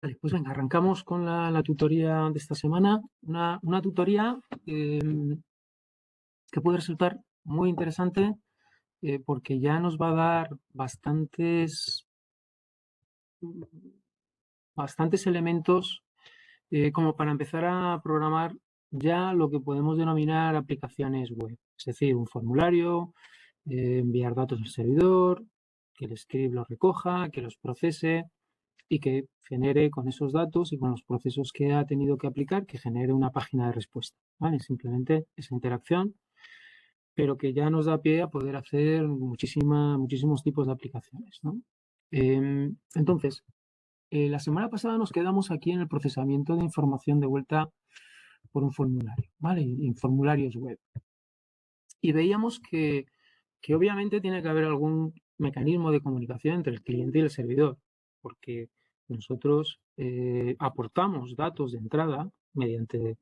Vale, pues venga, arrancamos con la tutoría de esta semana. Una tutoría que puede resultar muy interesante porque ya nos va a dar bastantes elementos como para empezar a programar ya lo que podemos denominar aplicaciones web. Es decir, un formulario, enviar datos al servidor, que el script los recoja, que los procese y que genere con esos datos y con los procesos que ha tenido que aplicar, que genere una página de respuesta, ¿vale? Simplemente esa interacción, pero que ya nos da pie a poder hacer muchísimos tipos de aplicaciones, ¿no? Entonces, la semana pasada nos quedamos aquí en el procesamiento de información de vuelta por un formulario, ¿vale? En formularios web. Y veíamos que obviamente tiene que haber algún mecanismo de comunicación entre el cliente y el servidor, porque nosotros aportamos datos de entrada mediante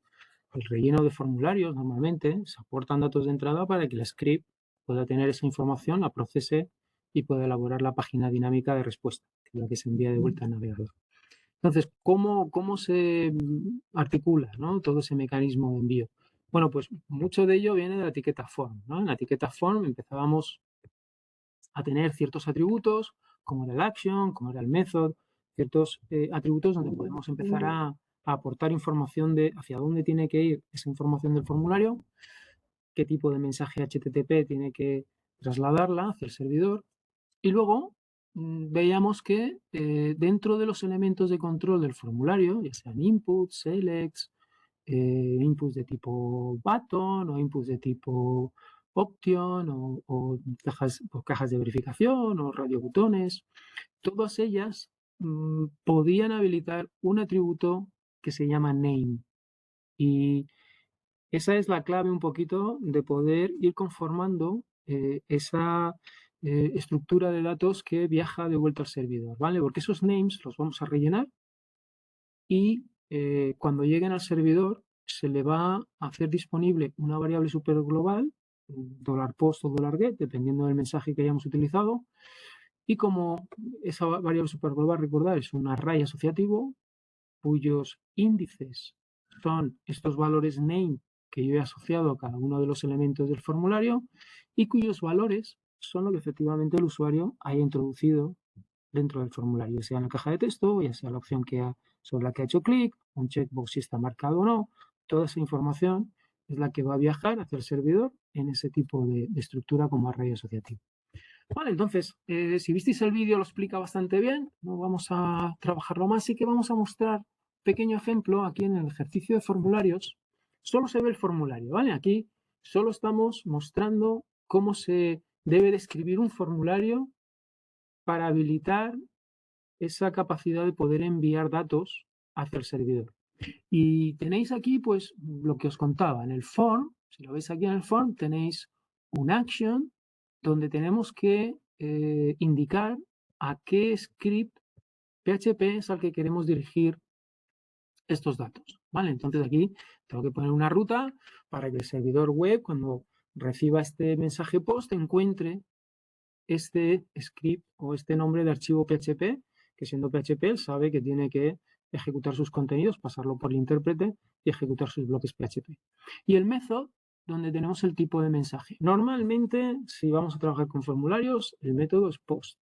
el relleno de formularios. Normalmente se aportan datos de entrada para que el script pueda tener esa información, la procese y pueda elaborar la página dinámica de respuesta, que es la que se envía de vuelta al navegador. Entonces, ¿cómo se articula, ¿no?, todo ese mecanismo de envío? Bueno, pues mucho de ello viene de la etiqueta form, ¿no? En la etiqueta form empezábamos a tener ciertos atributos, como era el action, como era el method, ciertos atributos donde podemos empezar a aportar información de hacia dónde tiene que ir esa información del formulario, qué tipo de mensaje HTTP tiene que trasladarla hacia el servidor. Y luego veíamos que dentro de los elementos de control del formulario, ya sean inputs, selects, inputs de tipo button o inputs de tipo option o cajas de verificación o radiobotones, todas ellas podían habilitar un atributo que se llama name. Y esa es la clave un poquito de poder ir conformando esa estructura de datos que viaja de vuelta al servidor, ¿vale? Porque esos names los vamos a rellenar y cuando lleguen al servidor se le va a hacer disponible una variable superglobal, $post o $get, dependiendo del mensaje que hayamos utilizado. Y como esa variable superglobal, recordad, es un array asociativo cuyos índices son estos valores name que yo he asociado a cada uno de los elementos del formulario y cuyos valores son lo que efectivamente el usuario haya introducido dentro del formulario, ya sea en la caja de texto, ya sea la opción sobre la que ha hecho clic, un checkbox si está marcado o no. Toda esa información es la que va a viajar hacia el servidor en ese tipo de estructura como array asociativo. Vale, entonces, si visteis el vídeo lo explica bastante bien, no vamos a trabajarlo más, sí que vamos a mostrar un pequeño ejemplo aquí en el ejercicio de formularios. Solo se ve el formulario, ¿vale? Aquí solo estamos mostrando cómo se debe de escribir un formulario para habilitar esa capacidad de poder enviar datos hacia el servidor. Y tenéis aquí, pues, lo que os contaba, en el form, si lo veis aquí en el form, tenéis un action donde tenemos que indicar a qué script PHP es al que queremos dirigir estos datos, ¿vale? Entonces aquí tengo que poner una ruta para que el servidor web, cuando reciba este mensaje post, encuentre este script o este nombre de archivo PHP, que siendo PHP él sabe que tiene que ejecutar sus contenidos, pasarlo por el intérprete y ejecutar sus bloques PHP. Y el método, donde tenemos el tipo de mensaje. Normalmente, si vamos a trabajar con formularios, el método es post,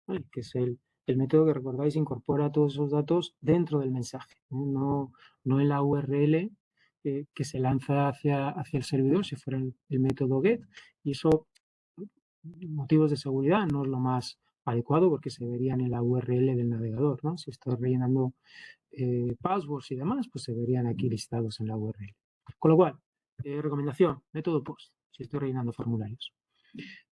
¿vale?, que es el método que, recordáis, incorpora todos esos datos dentro del mensaje, no en la URL que se lanza hacia el servidor, si fuera el método get. Y eso, motivos de seguridad, no es lo más adecuado porque se verían en la URL del navegador, ¿no? Si estoy rellenando passwords y demás, pues se verían aquí listados en la URL. Con lo cual, recomendación, método post, si estoy rellenando formularios.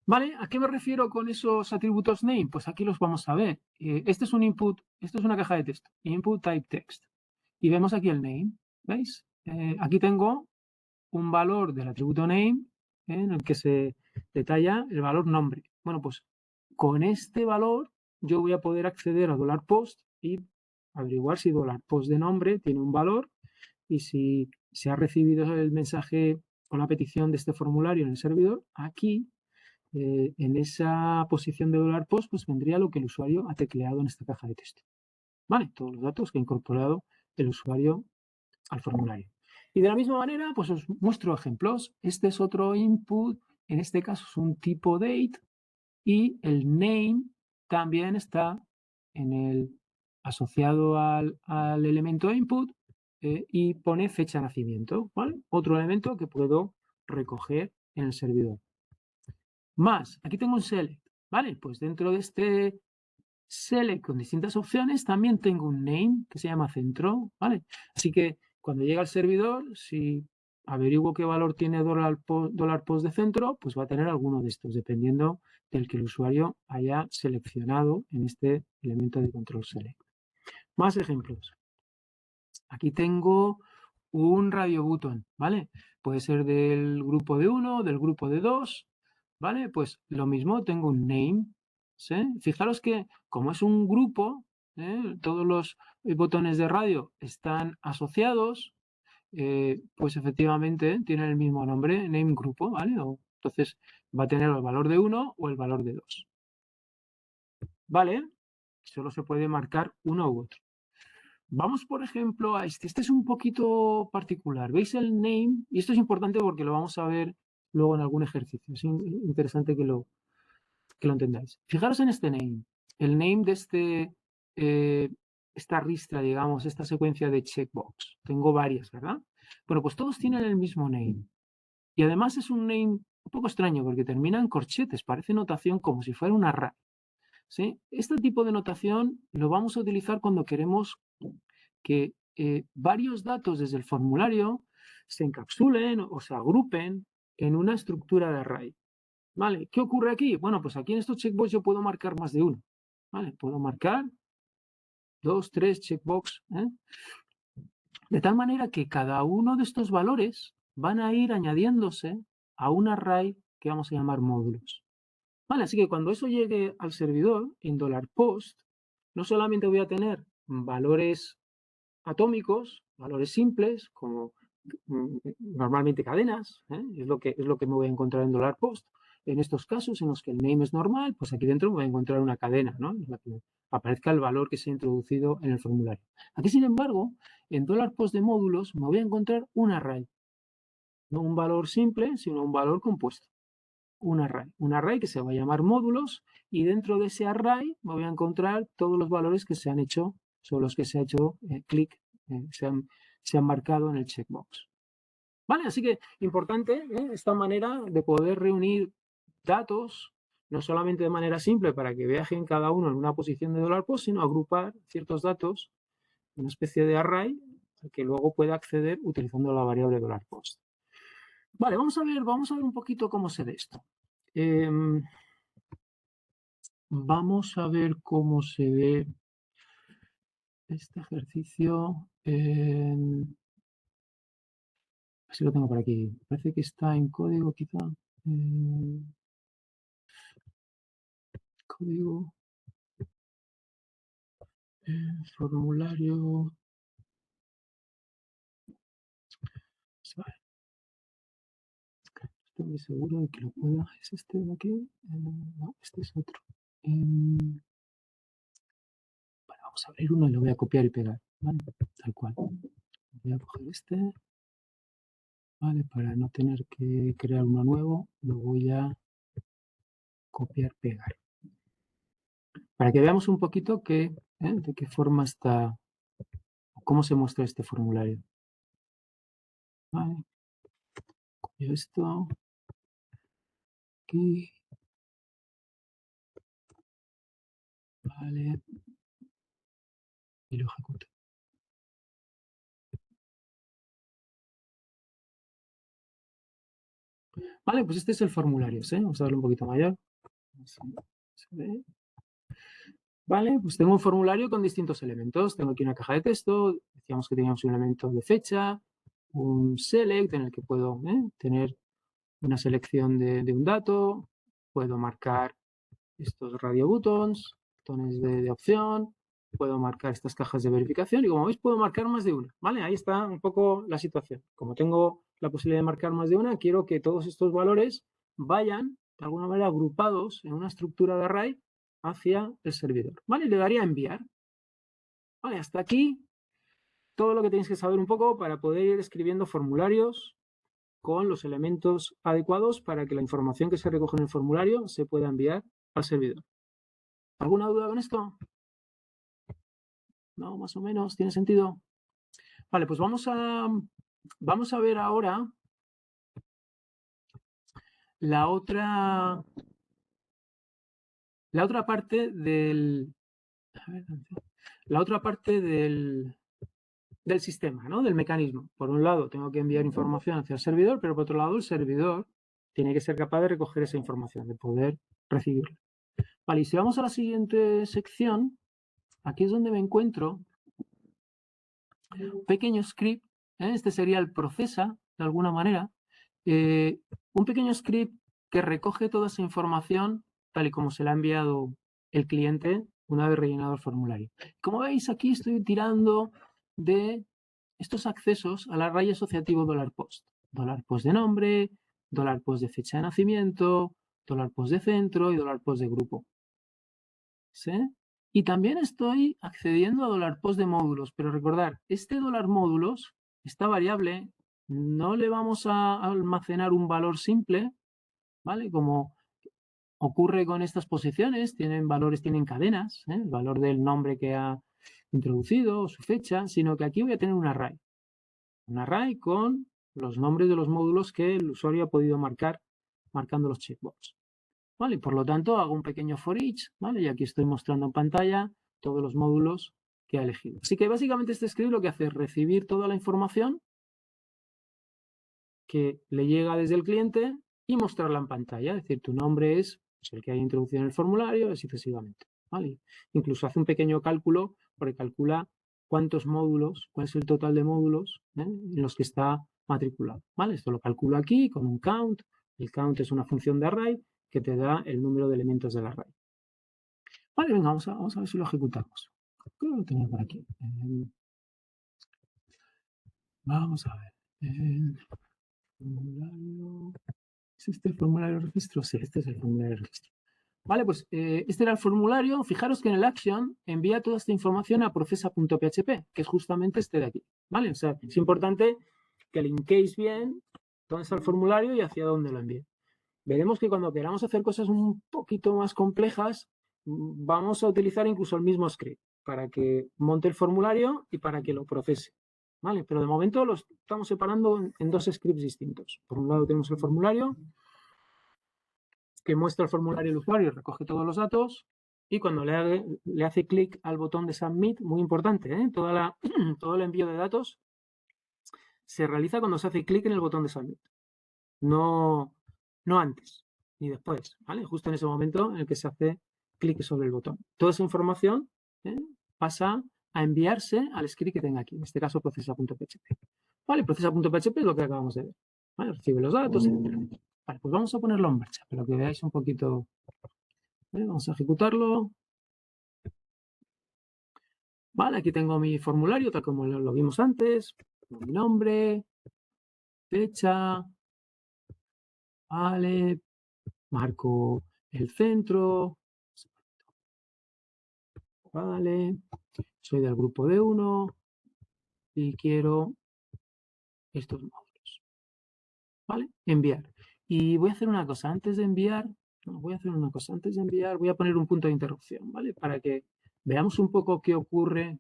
¿Vale? ¿A qué me refiero con esos atributos name? Pues aquí los vamos a ver. Este es un input, esto es una caja de texto, input type text. Y vemos aquí el name, ¿veis? Aquí tengo un valor del atributo name en el que se detalla el valor nombre. Bueno, pues con este valor yo voy a poder acceder a $post y averiguar si $post de nombre tiene un valor y si se ha recibido el mensaje o la petición de este formulario en el servidor. Aquí, en esa posición de $post, pues vendría lo que el usuario ha tecleado en esta caja de texto. ¿vale? Todos los datos que ha incorporado el usuario al formulario. Y de la misma manera, pues os muestro ejemplos. Este es otro input, en este caso es un tipo date, y el name también está en el, asociado al elemento input y pone fecha de nacimiento, ¿vale? Otro elemento que puedo recoger en el servidor. Más, aquí tengo un select, ¿vale? Pues dentro de este select con distintas opciones también tengo un name que se llama centro, ¿vale? Así que cuando llega al servidor, si averiguo qué valor tiene $post de centro, pues va a tener alguno de estos, dependiendo del que el usuario haya seleccionado en este elemento de control select. Más ejemplos. Aquí tengo un radio button, ¿vale? Puede ser del grupo de 1, del grupo de 2, ¿vale? Pues lo mismo, tengo un name, ¿sí? Fijaros que como es un grupo, todos los botones de radio están asociados, pues efectivamente tienen el mismo nombre, name grupo, ¿vale? Entonces va a tener el valor de 1 o el valor de 2, ¿vale? Solo se puede marcar uno u otro. Vamos, por ejemplo, a este. Este es un poquito particular. ¿Veis el name? Y esto es importante porque lo vamos a ver luego en algún ejercicio. Es interesante que lo entendáis. Fijaros en este name. El name de esta ristra, digamos, esta secuencia de checkbox. Tengo varias, ¿verdad? Bueno, pues todos tienen el mismo name. Y además es un name un poco extraño porque termina en corchetes. Parece notación como si fuera un array. ¿Sí? Este tipo de notación lo vamos a utilizar cuando queremos que varios datos desde el formulario se encapsulen o se agrupen en una estructura de array. ¿Vale? ¿Qué ocurre aquí? Bueno, pues aquí en estos checkbox yo puedo marcar más de uno. ¿Vale? Puedo marcar 2, 3 checkbox. De tal manera que cada uno de estos valores van a ir añadiéndose a un array que vamos a llamar módulos. ¿Vale? Así que cuando eso llegue al servidor en $post, no solamente voy a tener valores atómicos, valores simples, como normalmente cadenas, es lo que me voy a encontrar en $post. En estos casos en los que el name es normal, pues aquí dentro voy a encontrar una cadena, ¿no? En la que aparezca el valor que se ha introducido en el formulario. Aquí, sin embargo, en $post de módulos me voy a encontrar un array, no un valor simple, sino un valor compuesto. Un array que se va a llamar módulos, y dentro de ese array me voy a encontrar todos los valores que se han hecho, sobre los que se ha hecho clic, se han marcado en el checkbox. ¿Vale? Así que importante esta manera de poder reunir datos, no solamente de manera simple para que viajen cada uno en una posición de $post, sino agrupar ciertos datos en una especie de array al que luego pueda acceder utilizando la variable $post. Vale, vamos a ver un poquito cómo se ve esto. Vamos a ver cómo se ve este ejercicio. Así lo tengo por aquí. Parece que está en código, quizá. Código. Formulario. Estoy muy seguro de que lo pueda. ¿Es este de aquí? No, este es otro. Bueno, vamos a abrir uno y lo voy a copiar y pegar. ¿Vale? Tal cual. Voy a coger este. Vale, para no tener que crear uno nuevo, lo voy a copiar, pegar. Para que veamos un poquito de qué forma está, cómo se muestra este formulario. Vale. Copio esto. Aquí. Vale. Y lo ejecuto. Vale, pues este es el formulario, ¿sí? Vamos a darle un poquito mayor. ¿Se ve? Vale, pues tengo un formulario con distintos elementos. Tengo aquí una caja de texto, decíamos que teníamos un elemento de fecha, un select en el que puedo tener una selección de un dato, puedo marcar estos radio buttons, botones de opción, puedo marcar estas cajas de verificación y como veis puedo marcar más de una, ¿vale? Ahí está un poco la situación. Como tengo la posibilidad de marcar más de una, quiero que todos estos valores vayan de alguna manera agrupados en una estructura de array hacia el servidor, ¿vale? Le daría a enviar. Vale, hasta aquí todo lo que tenéis que saber un poco para poder ir escribiendo formularios con los elementos adecuados para que la información que se recoge en el formulario se pueda enviar al servidor. ¿Alguna duda con esto? ¿No? Más o menos, ¿tiene sentido? Vale, pues vamos a ver ahora la otra parte del sistema, ¿no? Del mecanismo. Por un lado, tengo que enviar información hacia el servidor, pero por otro lado, el servidor tiene que ser capaz de recoger esa información, de poder recibirla. Vale, y si vamos a la siguiente sección, aquí es donde me encuentro un pequeño script, este sería el procesa, de alguna manera, un pequeño script que recoge toda esa información tal y como se la ha enviado el cliente una vez rellenado el formulario. Como veis, aquí estoy tirando de estos accesos al array asociativo $post. $post de nombre, $post de fecha de nacimiento, $post de centro y $post de grupo. ¿Sí? Y también estoy accediendo a $post de módulos, pero recordar, este $módulos, esta variable, no le vamos a almacenar un valor simple, ¿vale? Como ocurre con estas posiciones, tienen valores, tienen cadenas, el valor del nombre que ha introducido, su fecha, sino que aquí voy a tener un array. Un array con los nombres de los módulos que el usuario ha podido marcar, marcando los checkbox. ¿Vale? Por lo tanto, hago un pequeño for each, ¿vale? Y aquí estoy mostrando en pantalla todos los módulos que ha elegido. Así que básicamente este script lo que hace es recibir toda la información que le llega desde el cliente y mostrarla en pantalla. Es decir, tu nombre es el que hay introducido en el formulario y sucesivamente. ¿Vale? Incluso hace un pequeño cálculo porque calcula cuántos módulos, cuál es el total de módulos en los que está matriculado. ¿Vale? Esto lo calculo aquí con un count. El count es una función de array que te da el número de elementos del array. Vale, venga, vamos a ver si lo ejecutamos. Creo que lo tenía por aquí. Vamos a ver. Formulario. ¿Es este el formulario de registro? Sí, este es el formulario de registro. Vale, pues este era el formulario. Fijaros que en el action envía toda esta información a procesa.php, que es justamente este de aquí. ¿Vale? O sea, es importante que linkéis bien dónde está el formulario y hacia dónde lo envíe. Veremos que cuando queramos hacer cosas un poquito más complejas, vamos a utilizar incluso el mismo script para que monte el formulario y para que lo procese. ¿Vale? Pero de momento los estamos separando en dos scripts distintos. Por un lado tenemos el formulario, que muestra el formulario al usuario, recoge todos los datos y cuando le hace clic al botón de Submit, muy importante, todo el envío de datos se realiza cuando se hace clic en el botón de Submit. No antes ni después, ¿vale? Justo en ese momento en el que se hace clic sobre el botón. Toda esa información pasa a enviarse al script que tenga aquí, en este caso procesa.php. Vale, procesa.php es lo que acabamos de ver. ¿Vale? Recibe los datos, etc. Vale, pues vamos a ponerlo en marcha, para que veáis un poquito. ¿Vale? Vamos a ejecutarlo. Vale, aquí tengo mi formulario, tal como lo vimos antes. Mi nombre, fecha, vale, marco el centro, vale, soy del grupo de 1 y quiero estos módulos, ¿vale? Enviar. Y voy a hacer una cosa, antes de enviar, voy a poner un punto de interrupción, ¿vale? Para que veamos un poco qué ocurre.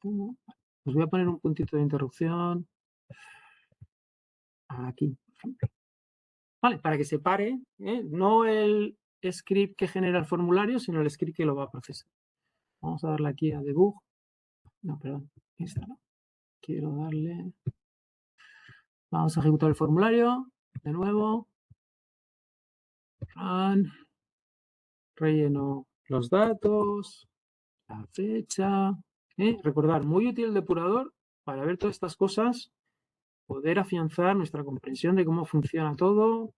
Pues voy a poner un puntito de interrupción aquí, por ejemplo. Vale, para que se pare, no el script que genera el formulario, sino el script que lo va a procesar. Vamos a darle aquí a debug. No, perdón, esta no. Quiero darle. Vamos a ejecutar el formulario. De nuevo. Run. Relleno los datos. La fecha. Recordar, muy útil el depurador para ver todas estas cosas. Poder afianzar nuestra comprensión de cómo funciona todo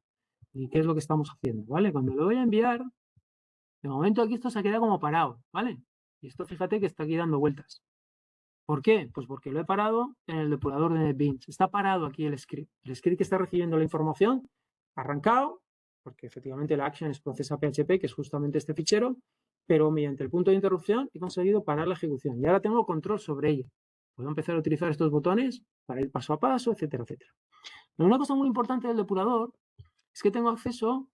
y qué es lo que estamos haciendo, ¿vale? Cuando lo voy a enviar, de momento aquí esto se queda como parado, ¿vale? Y esto fíjate que está aquí dando vueltas. ¿Por qué? Pues porque lo he parado en el depurador de NetBeans. Está parado aquí el script. El script que está recibiendo la información, arrancado, porque efectivamente la action es procesa.php, que es justamente este fichero, pero mediante el punto de interrupción he conseguido parar la ejecución y ahora tengo control sobre ella. Puedo empezar a utilizar estos botones para ir paso a paso, etcétera, etcétera. Pero una cosa muy importante del depurador es que tengo acceso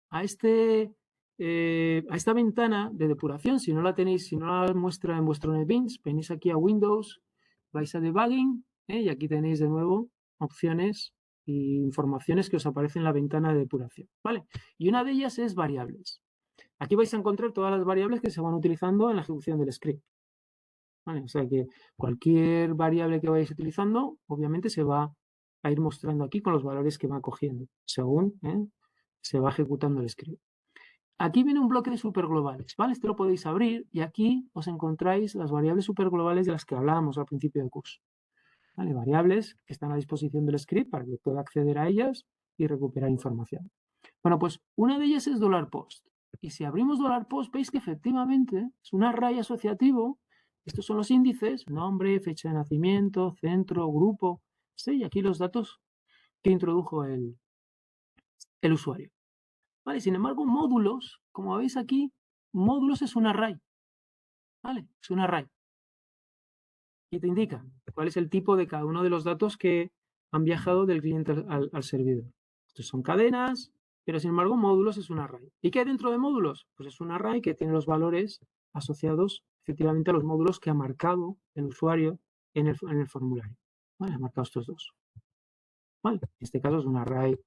a, a esta ventana de depuración. Si no la tenéis, si no la muestra en vuestro NetBeans, venís aquí a Windows, vais a Debugging, y aquí tenéis de nuevo opciones e informaciones que os aparecen en la ventana de depuración, ¿vale? Y una de ellas es variables. Aquí vais a encontrar todas las variables que se van utilizando en la ejecución del script. ¿Vale? O sea que cualquier variable que vayáis utilizando, obviamente se va a ir mostrando aquí con los valores que va cogiendo, según se va ejecutando el script. Aquí viene un bloque de superglobales, ¿vale? Este lo podéis abrir y aquí os encontráis las variables superglobales de las que hablábamos al principio del curso. ¿Vale? Variables que están a disposición del script para que pueda acceder a ellas y recuperar información. Bueno, pues una de ellas es $post. Y si abrimos $post, veis que efectivamente es un array asociativo. Estos son los índices, nombre, fecha de nacimiento, centro, grupo. Sí, y aquí los datos que introdujo el usuario. ¿Vale? Sin embargo, módulos, como veis aquí, módulos es un array. ¿Vale? Es un array. Y te indica cuál es el tipo de cada uno de los datos que han viajado del cliente al servidor. Estos son cadenas, pero sin embargo módulos es un array. ¿Y qué hay dentro de módulos? Pues es un array que tiene los valores asociados efectivamente a los módulos que ha marcado el usuario en el formulario. ¿Vale? Ha marcado estos dos. ¿Vale? En este caso es un array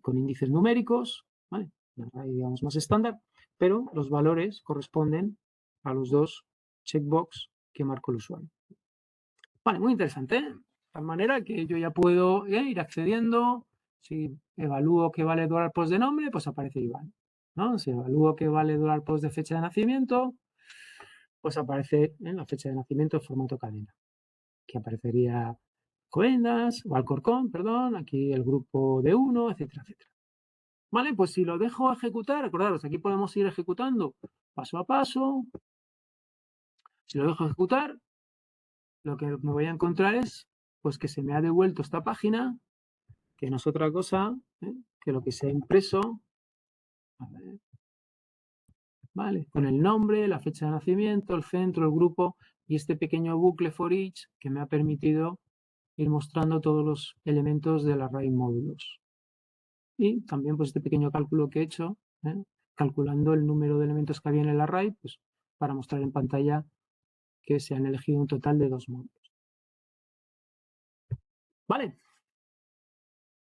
con índices numéricos, ¿vale? Un array, digamos, más estándar, pero los valores corresponden a los dos checkbox que marcó el usuario. Vale, muy interesante, ¿eh? De tal manera que yo ya puedo ir accediendo. Si evalúo que vale $post de nombre, pues aparece Iván, ¿no? Si evalúo que vale $post de fecha de nacimiento, pues aparece en la fecha de nacimiento en formato cadena, que aparecería Coendas o Alcorcón, perdón, aquí el grupo de 1, etcétera, etcétera. Vale, pues si lo dejo ejecutar, acordaros, aquí podemos ir ejecutando paso a paso. Si lo dejo ejecutar, lo que me voy a encontrar es pues que se me ha devuelto esta página, que no es otra cosa que lo que se ha impreso, a ver, ¿vale? Con el nombre, la fecha de nacimiento, el centro, el grupo y este pequeño bucle for each que me ha permitido ir mostrando todos los elementos del array módulos. Y también pues este pequeño cálculo que he hecho, calculando el número de elementos que había en el array, pues para mostrar en pantalla que se han elegido un total de 2 módulos. ¿Vale?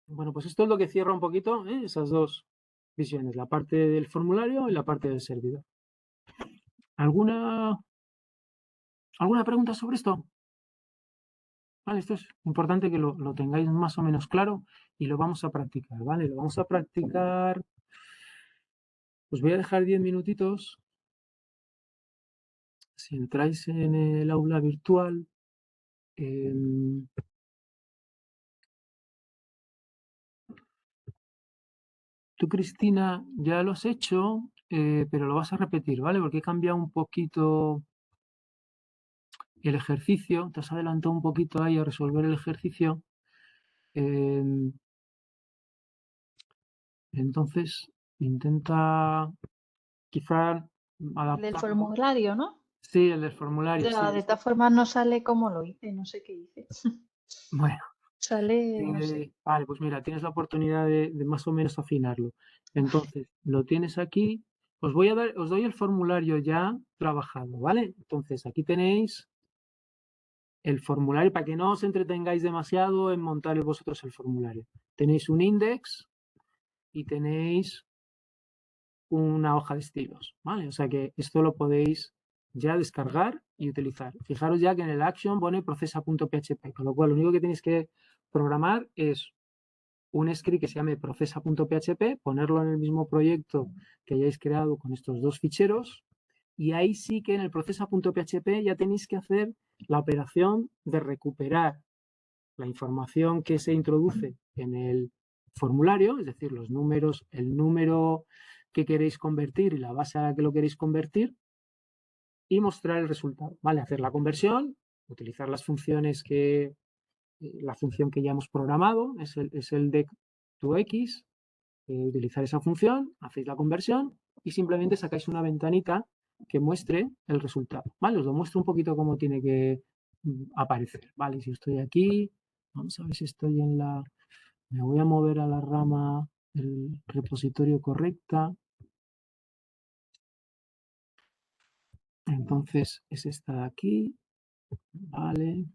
Bueno, pues esto es lo que cierra un poquito esas dos visiones, la parte del formulario y la parte del servidor. ¿Alguna pregunta sobre esto? Vale, esto es importante que lo tengáis más o menos claro y lo vamos a practicar, ¿vale? Lo vamos a practicar. Os voy a dejar 10 minutitos. Si entráis en el aula virtual, tú, Cristina, ya lo has hecho, pero lo vas a repetir, ¿vale? Porque he cambiado un poquito el ejercicio, te has adelantado un poquito ahí a resolver el ejercicio. Entonces, intenta quizá El del adaptarlo. formulario, ¿no? Sí, el del formulario, Ya, sí. de todas formas no sale como lo hice, no sé qué hice. Bueno, Sale, no sé. vale, pues mira, tienes la oportunidad de más o menos afinarlo. Entonces, lo tienes aquí. Os doy el formulario ya trabajado, ¿vale? Entonces, aquí tenéis el formulario para que no os entretengáis demasiado en montar vosotros el formulario. Tenéis un index y tenéis una hoja de estilos, ¿vale? O sea que esto lo podéis ya descargar y utilizar. Fijaros ya que en el action pone procesa.php, con lo cual lo único que tenéis que programar es un script que se llame procesa.php, ponerlo en el mismo proyecto que hayáis creado con estos dos ficheros y ahí sí que en el procesa.php ya tenéis que hacer la operación de recuperar la información que se introduce en el formulario, es decir, los números, el número que queréis convertir y la base a la que lo queréis convertir y mostrar el resultado, ¿vale? Hacer la conversión, utilizar las funciones la función que ya hemos programado, es el dec2x, utilizar esa función, hacéis la conversión y simplemente sacáis una ventanita que muestre el resultado, ¿vale? Os lo muestro un poquito cómo tiene que aparecer, ¿vale? Si estoy aquí, vamos a ver si estoy en la... Me voy a mover a la rama del repositorio correcta. Entonces es esta de aquí, ¿vale?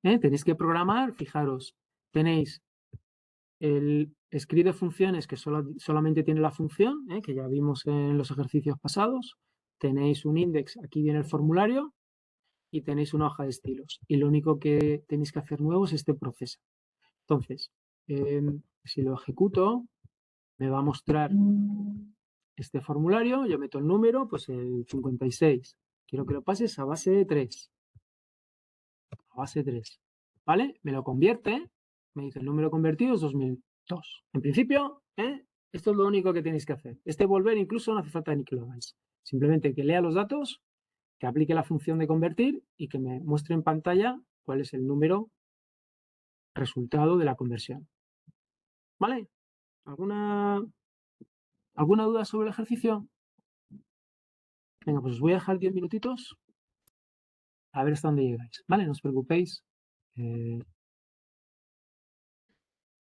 Tenéis que programar, fijaros, tenéis el script de funciones que solamente tiene la función, que ya vimos en los ejercicios pasados. Tenéis un index, aquí viene el formulario, y tenéis una hoja de estilos. Y lo único que tenéis que hacer nuevo es este proceso. Entonces, si lo ejecuto, me va a mostrar este formulario, yo meto el número, pues el 56. Quiero que lo pases a base 3. A base 3. ¿Vale? Me lo convierte, me dice el número convertido es 2002. En principio, esto es lo único que tenéis que hacer. Este volver incluso no hace falta ni que lo hagáis. Simplemente que lea los datos, que aplique la función de convertir y que me muestre en pantalla cuál es el número resultado de la conversión. ¿Vale? ¿Alguna duda sobre el ejercicio? Venga, pues os voy a dejar 10 minutitos a ver hasta dónde llegáis. ¿Vale? No os preocupéis.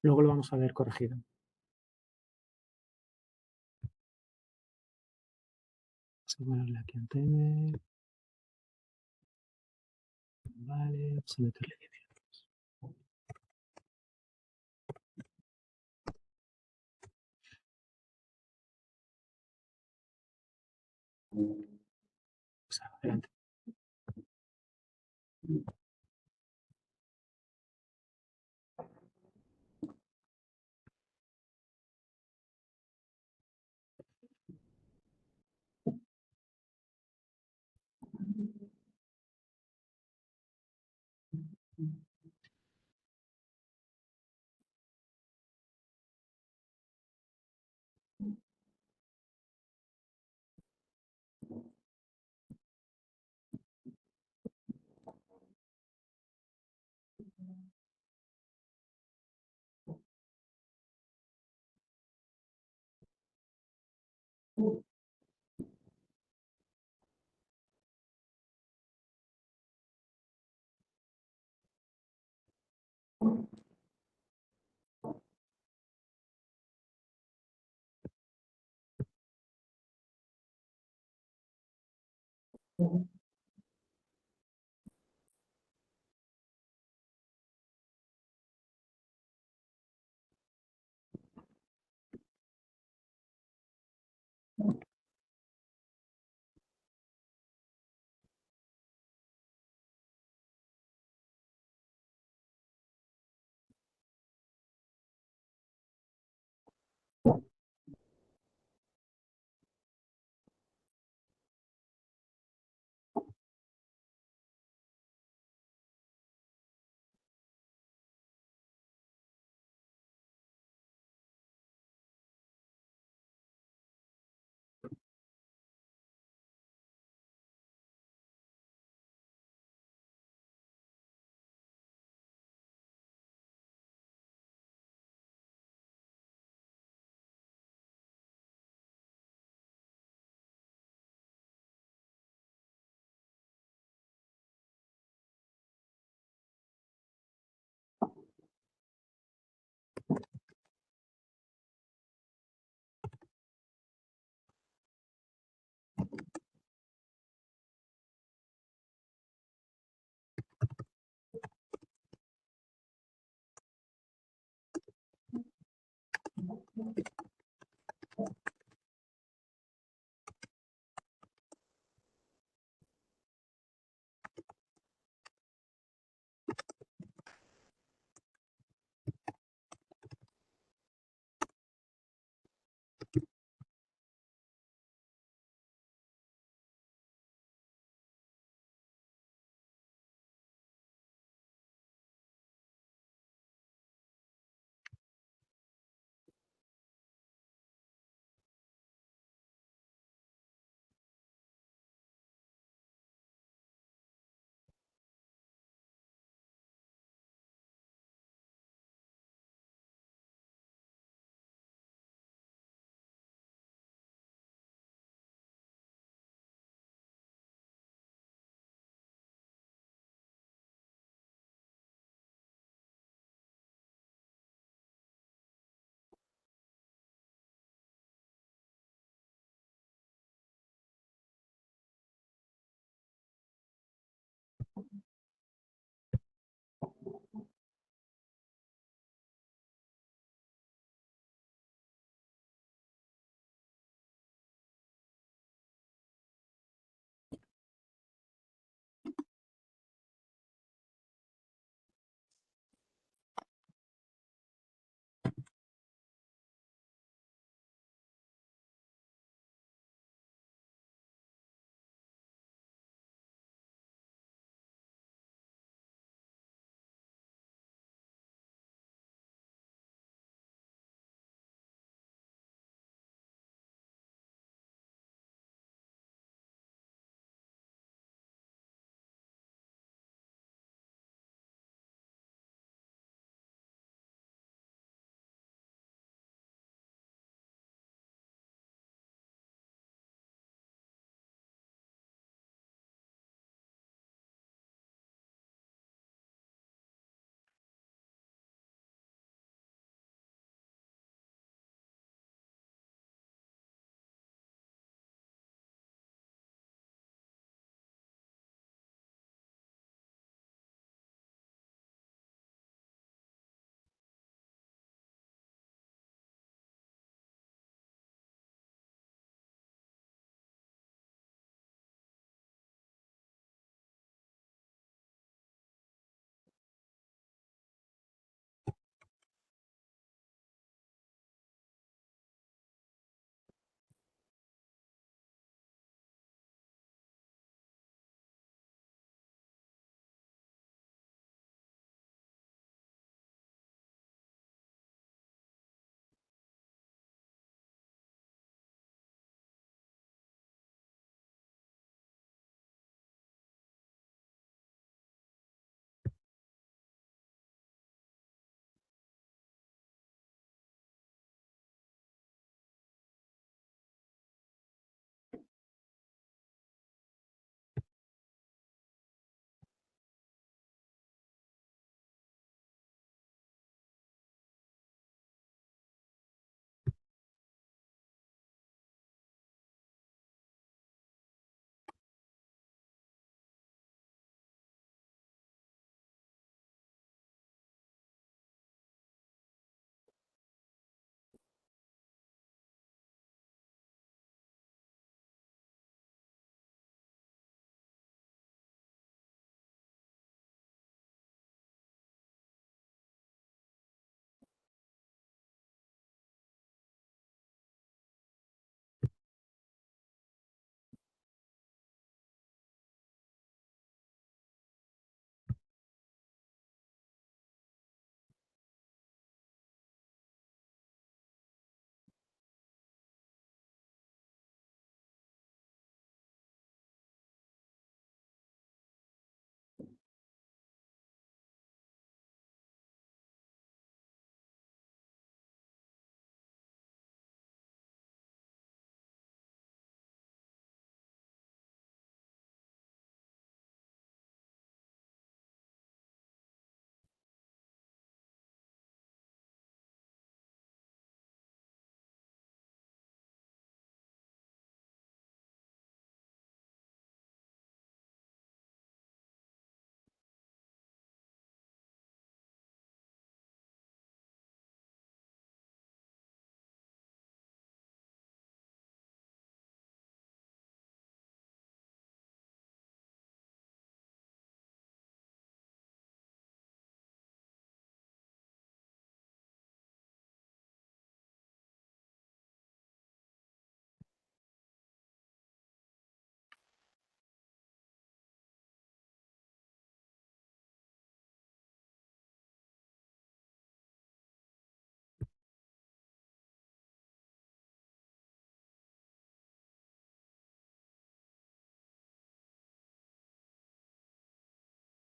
Luego lo vamos a ver corregido. Vamos a ponerle aquí en timer. Vale, vamos a meterle 10 minutos. Pues adelante.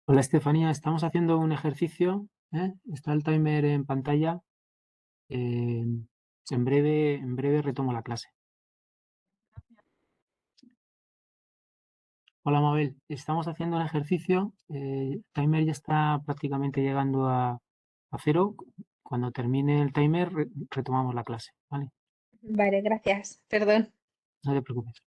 Hola Estefanía, estamos haciendo un ejercicio, ¿eh? Está el timer en pantalla. En breve retomo la clase. Hola Mabel, estamos haciendo un ejercicio. El timer ya está prácticamente llegando a cero. Cuando termine el timer retomamos la clase, ¿vale? Vale, gracias. Perdón. No te preocupes.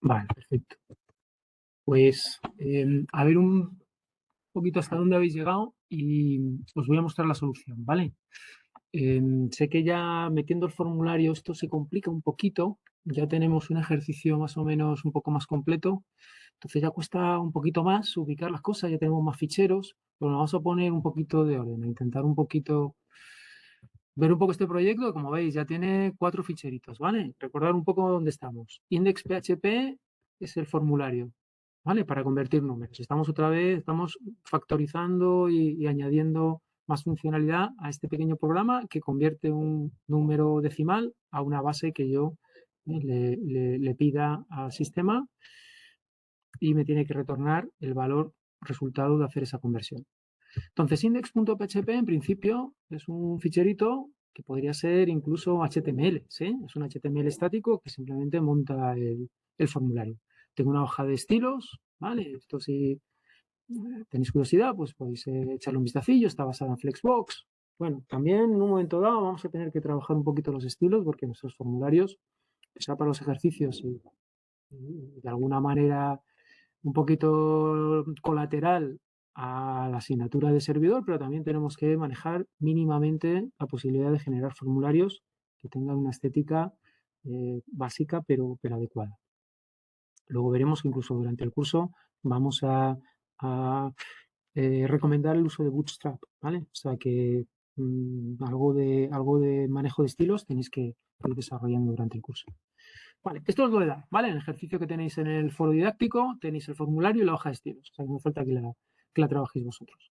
Vale, perfecto. Pues a ver un poquito hasta dónde habéis llegado y os voy a mostrar la solución, ¿vale? Sé que ya metiendo el formulario esto se complica un poquito, ya tenemos un ejercicio más o menos un poco más completo, entonces ya cuesta un poquito más ubicar las cosas, ya tenemos más ficheros, pero nos vamos a poner un poquito de orden, a intentar un poquito ver un poco este proyecto. Como veis, ya tiene 4 ficheritos, ¿vale? Recordar un poco dónde estamos. Index.php es el formulario, ¿vale? Para convertir números. Estamos factorizando y añadiendo más funcionalidad a este pequeño programa que convierte un número decimal a una base que yo le pida al sistema y me tiene que retornar el valor resultado de hacer esa conversión. Entonces, index.php en principio es un ficherito que podría ser incluso HTML, ¿sí? Es un HTML estático que simplemente monta el formulario. Tengo una hoja de estilos, ¿vale? Esto si tenéis curiosidad, pues podéis echarle un vistacillo, está basada en Flexbox. Bueno, también en un momento dado vamos a tener que trabajar un poquito los estilos porque nuestros formularios, que sea para los ejercicios y de alguna manera un poquito colateral a la asignatura de servidor, pero también tenemos que manejar mínimamente la posibilidad de generar formularios que tengan una estética básica pero adecuada. Luego veremos que incluso durante el curso vamos a recomendar el uso de Bootstrap, ¿vale? O sea que algo de manejo de estilos tenéis que ir desarrollando durante el curso. Vale, esto os lo he dado, ¿vale? En el ejercicio que tenéis en el foro didáctico tenéis el formulario y la hoja de estilos. O sea, que no hace falta que la trabajéis vosotros.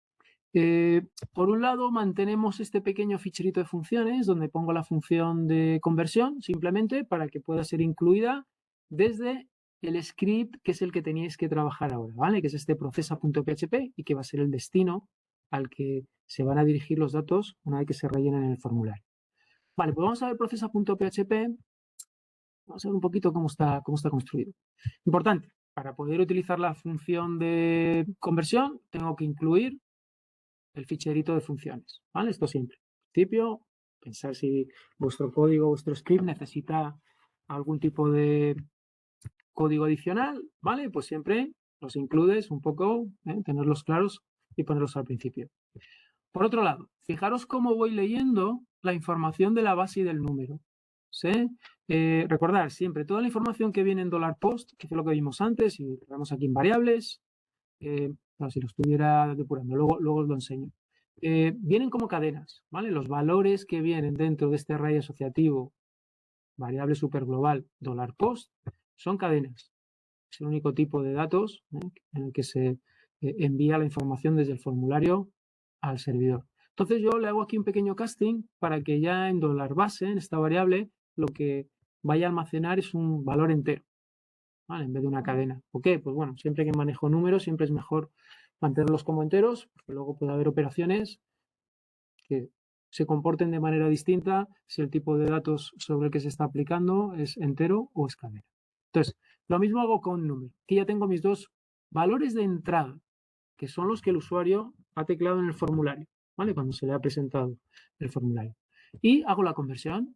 Por un lado, mantenemos este pequeño ficherito de funciones donde pongo la función de conversión simplemente para que pueda ser incluida desde el script que es el que teníais que trabajar ahora, ¿vale? Que es este procesa.php y que va a ser el destino al que se van a dirigir los datos una vez que se rellenen en el formulario. Vale, pues vamos a ver procesa.php. Vamos a ver un poquito cómo está construido. Importante, para poder utilizar la función de conversión, tengo que incluir el ficherito de funciones, ¿vale? Esto siempre. En principio, pensar si vuestro código, vuestro script necesita algún tipo de código adicional, ¿vale? Pues siempre los includes un poco, tenerlos claros y ponerlos al principio. Por otro lado, fijaros cómo voy leyendo la información de la base y del número. ¿Sí? Recordar siempre toda la información que viene en $post, que fue lo que vimos antes, y lo vemos aquí en variables. Bueno, si lo estuviera depurando, luego os lo enseño. Vienen como cadenas, ¿vale? Los valores que vienen dentro de este array asociativo, variable superglobal, $post, son cadenas. Es el único tipo de datos en el que se envía la información desde el formulario al servidor. Entonces yo le hago aquí un pequeño casting para que ya en $base, en esta variable, lo que vaya a almacenar es un valor entero, ¿vale? En vez de una cadena. ¿Por qué? Pues bueno, siempre que manejo números, siempre es mejor mantenerlos como enteros, porque luego puede haber operaciones que se comporten de manera distinta si el tipo de datos sobre el que se está aplicando es entero o es cadena. Entonces, lo mismo hago con número. Aquí ya tengo mis dos valores de entrada, que son los que el usuario ha teclado en el formulario, ¿vale? Cuando se le ha presentado el formulario. Y hago la conversión.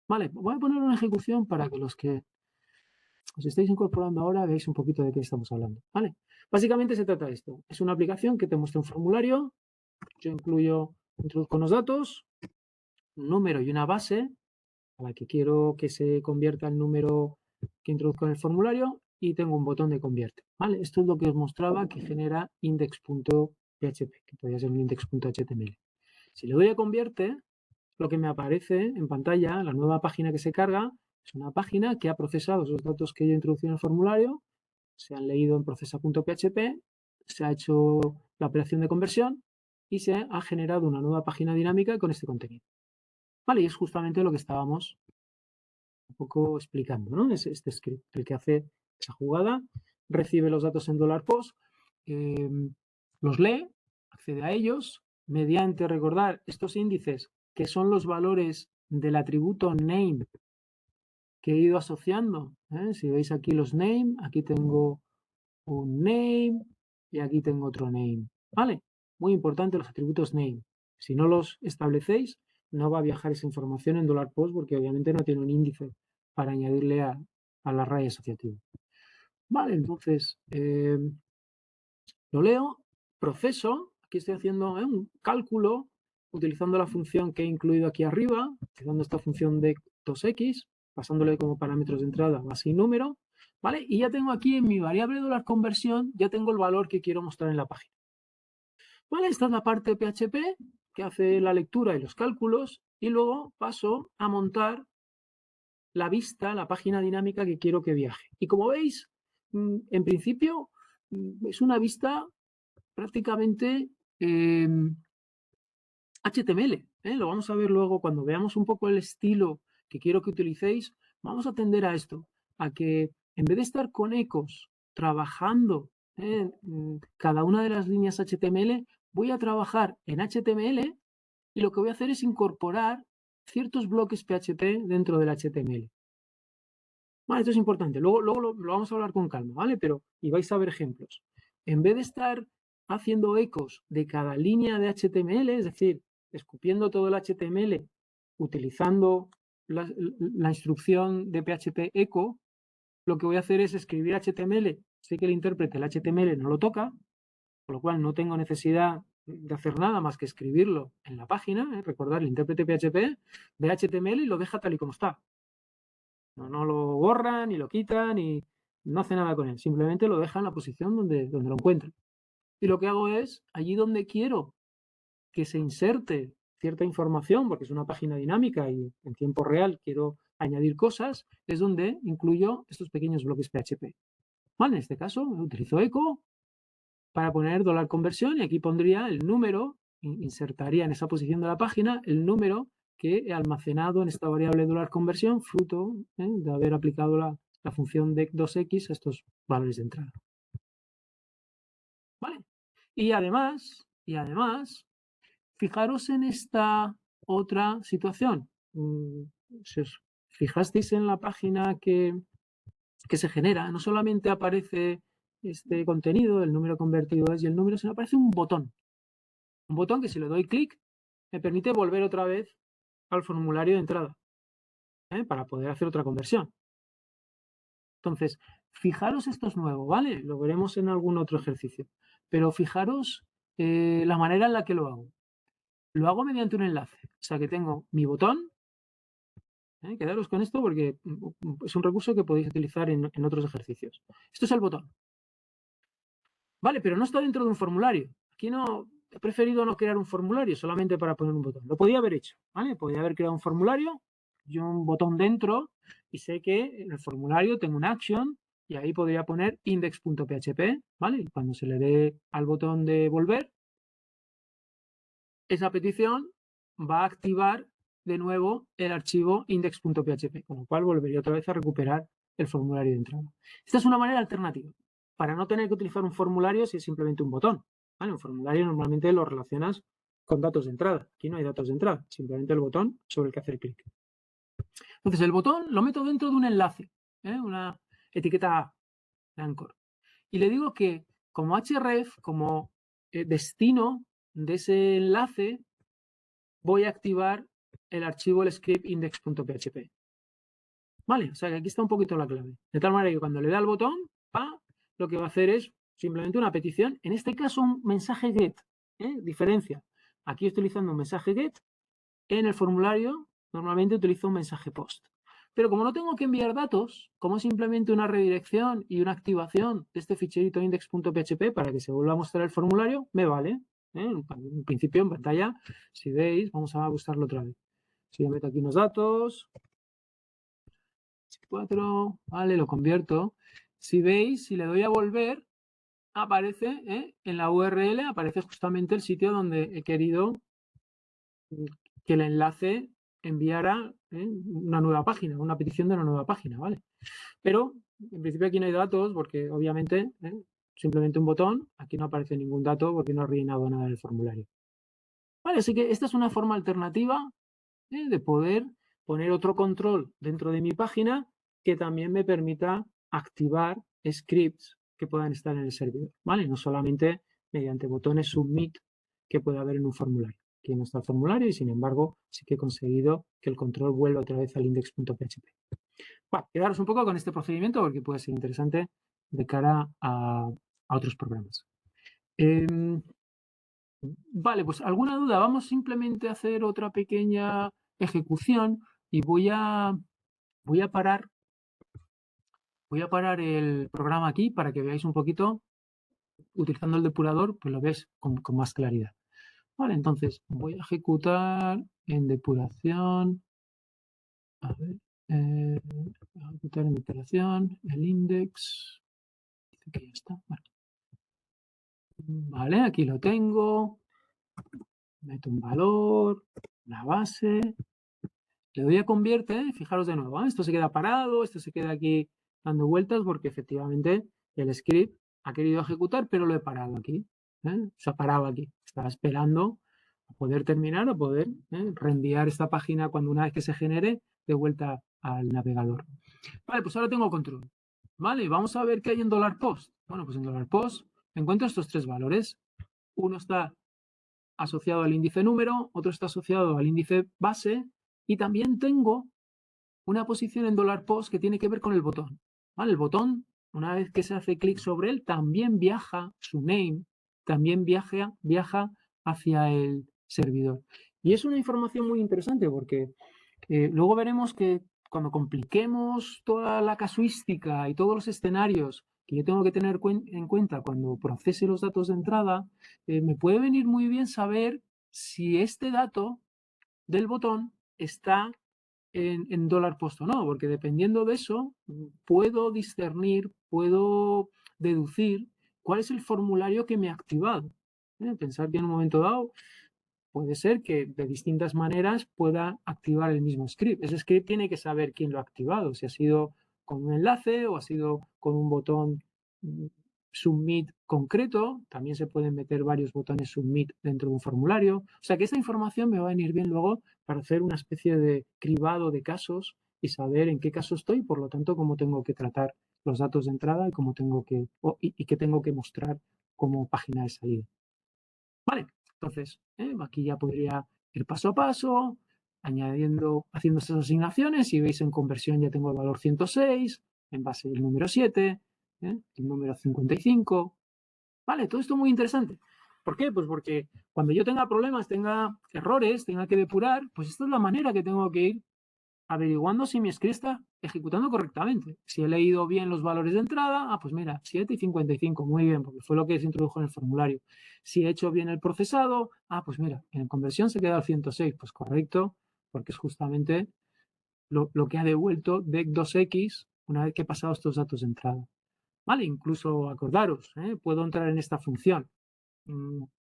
Vale, voy a poner una ejecución para que los que os estáis incorporando ahora veáis un poquito de qué estamos hablando, ¿vale? Básicamente se trata de esto. Es una aplicación que te muestra un formulario. Yo introduzco unos datos, un número y una base a la que quiero que se convierta el número que introduzco en el formulario y tengo un botón de convierte, ¿vale? Esto es lo que os mostraba que genera index.php, que podría ser un index.html. Si le doy a convierte, lo que me aparece en pantalla, la nueva página que se carga, es una página que ha procesado esos datos que yo introducí en el formulario, se han leído en procesa.php, se ha hecho la operación de conversión y se ha generado una nueva página dinámica con este contenido. Vale, y es justamente lo que estábamos un poco explicando, ¿no? Es este script el que hace esa jugada, recibe los datos en $post, los lee, accede a ellos, mediante recordar estos índices que son los valores del atributo name que he ido asociando. Si veis aquí los name, aquí tengo un name y aquí tengo otro name. ¿Vale? Muy importante los atributos name. Si no los establecéis, no va a viajar esa información en $post porque obviamente no tiene un índice para añadirle a al array asociativo. Vale, entonces lo leo, proceso, aquí estoy haciendo un cálculo utilizando la función que he incluido aquí arriba, utilizando esta función de 2x, pasándole como parámetros de entrada base y número, ¿vale? Y ya tengo aquí en mi variable $conversión, ya tengo el valor que quiero mostrar en la página. Vale, esta es la parte de PHP que hace la lectura y los cálculos, y luego paso a montar la vista, la página dinámica que quiero que viaje. Y como veis, en principio es una vista prácticamente HTML. Lo vamos a ver luego cuando veamos un poco el estilo que quiero que utilicéis. Vamos a tender a esto, a que en vez de estar con ecos trabajando cada una de las líneas HTML, voy a trabajar en HTML y lo que voy a hacer es incorporar ciertos bloques PHP dentro del HTML. Vale, esto es importante. Luego lo vamos a hablar con calma, ¿vale? Y vais a ver ejemplos. En vez de estar haciendo ecos de cada línea de HTML, es decir, escupiendo todo el HTML utilizando la instrucción de PHP echo, lo que voy a hacer es escribir HTML. Sé que el intérprete el HTML no lo toca, con lo cual no tengo necesidad de hacer nada más que escribirlo en la página. Recordar, el intérprete PHP ve HTML y lo deja tal y como está. No lo borra, ni lo quita, ni no hace nada con él. Simplemente lo deja en la posición donde lo encuentre. Y lo que hago es, allí donde quiero que se inserte cierta información, porque es una página dinámica y en tiempo real quiero añadir cosas, es donde incluyo estos pequeños bloques PHP. Vale, en este caso utilizo echo para poner $conversión y aquí pondría el número, insertaría en esa posición de la página el número que he almacenado en esta variable $conversión, fruto de haber aplicado la función de 2x a estos valores de entrada. ¿Vale? Y además, fijaros en esta otra situación. Si os fijasteis en la página que se genera, no solamente aparece este contenido, el número convertido es y el número, sino aparece un botón. Un botón que si le doy clic me permite volver otra vez al formulario de entrada para poder hacer otra conversión. Entonces, fijaros, esto es nuevo, ¿vale? Lo veremos en algún otro ejercicio. Pero fijaros la manera en la que lo hago. Lo hago mediante un enlace. O sea que tengo mi botón. Quedaros con esto porque es un recurso que podéis utilizar en otros ejercicios. Esto es el botón. Vale, pero no está dentro de un formulario. Aquí no he preferido no crear un formulario solamente para poner un botón. Lo podía haber hecho, ¿vale? Podía haber creado un formulario y un botón dentro y sé que en el formulario tengo una action y ahí podría poner index.php, ¿vale? Y cuando se le dé al botón de volver, esa petición va a activar de nuevo el archivo index.php, con lo cual volvería otra vez a recuperar el formulario de entrada. Esta es una manera alternativa, para no tener que utilizar un formulario si es simplemente un botón. ¿Vale? Un formulario normalmente lo relacionas con datos de entrada. Aquí no hay datos de entrada, simplemente el botón sobre el que hacer clic. Entonces el botón lo meto dentro de un enlace, una etiqueta A de Anchor. Y le digo que como href, como destino de ese enlace, voy a activar el archivo, el script index.php. Vale, o sea que aquí está un poquito la clave. De tal manera que cuando le da al botón, lo que va a hacer es simplemente una petición, en este caso un mensaje get. Diferencia. Aquí estoy utilizando un mensaje get, en el formulario normalmente utilizo un mensaje post. Pero como no tengo que enviar datos, como simplemente una redirección y una activación de este ficherito index.php para que se vuelva a mostrar el formulario, me vale. En principio en pantalla, si veis, vamos a buscarlo otra vez. Si yo meto aquí unos datos, 4, vale, lo convierto. Si veis, si le doy a volver, aparece en la URL, aparece justamente el sitio donde he querido que el enlace enviara una nueva página, una petición de una nueva página, ¿vale? Pero en principio aquí no hay datos porque obviamente simplemente un botón, aquí no aparece ningún dato porque no he rellenado nada del formulario. Vale, así que esta es una forma alternativa de poder poner otro control dentro de mi página que también me permita activar scripts que puedan estar en el servidor, ¿vale? No solamente mediante botones submit que puede haber en un formulario. Aquí no está el formulario y sin embargo sí que he conseguido que el control vuelva otra vez al index.php. Bueno, quedaros un poco con este procedimiento porque puede ser interesante de cara a otros programas. Vale, pues alguna duda. Vamos simplemente a hacer otra pequeña ejecución y voy a parar el programa aquí para que veáis un poquito, utilizando el depurador, pues lo veis con más claridad. Vale, entonces voy a ejecutar en depuración. A ver, voy a ejecutar en depuración el index. Dice que ya está. Vale, aquí lo tengo. Meto un valor, la base. Le doy a convierte, fijaros de nuevo, esto se queda parado, esto se queda aquí dando vueltas porque efectivamente el script ha querido ejecutar, pero lo he parado aquí. Se ha parado aquí. Estaba esperando a poder terminar, a poder reenviar esta página cuando una vez que se genere de vuelta al navegador. Vale, pues ahora tengo control. Vale, vamos a ver qué hay en $post. Bueno, pues en $post encuentro estos tres valores. Uno está asociado al índice número, otro está asociado al índice base y también tengo una posición en $post que tiene que ver con el botón. ¿Vale? El botón, una vez que se hace clic sobre él, también viaja, su name, también viaja hacia el servidor. Y es una información muy interesante porque luego veremos que cuando compliquemos toda la casuística y todos los escenarios que yo tengo que tener en cuenta cuando procese los datos de entrada, me puede venir muy bien saber si este dato del botón está en $post o no, porque dependiendo de eso puedo discernir, puedo deducir cuál es el formulario que me ha activado. Pensar que en un momento dado puede ser que de distintas maneras pueda activar el mismo script. Ese script tiene que saber quién lo ha activado, si ha sido con un enlace o ha sido con un botón submit concreto. También se pueden meter varios botones submit dentro de un formulario. O sea que esta información me va a venir bien luego para hacer una especie de cribado de casos y saber en qué caso estoy, por lo tanto, cómo tengo que tratar los datos de entrada y cómo tengo que, y qué tengo que mostrar como página de salida. Vale, entonces aquí ya podría ir paso a paso, añadiendo, haciendo estas asignaciones. Si veis en conversión ya tengo el valor 106, en base el número 7, el número 55. Vale, todo esto muy interesante. ¿Por qué? Pues porque cuando yo tenga problemas, tenga errores, tenga que depurar, pues esta es la manera que tengo que ir averiguando si mi script está ejecutando correctamente. Si he leído bien los valores de entrada, pues mira, 7 y 55, muy bien, porque fue lo que se introdujo en el formulario. Si he hecho bien el procesado, pues mira, en conversión se queda al 106, pues correcto, porque es justamente lo que ha devuelto DEC2X una vez que he pasado estos datos de entrada. Vale, incluso acordaros, puedo entrar en esta función.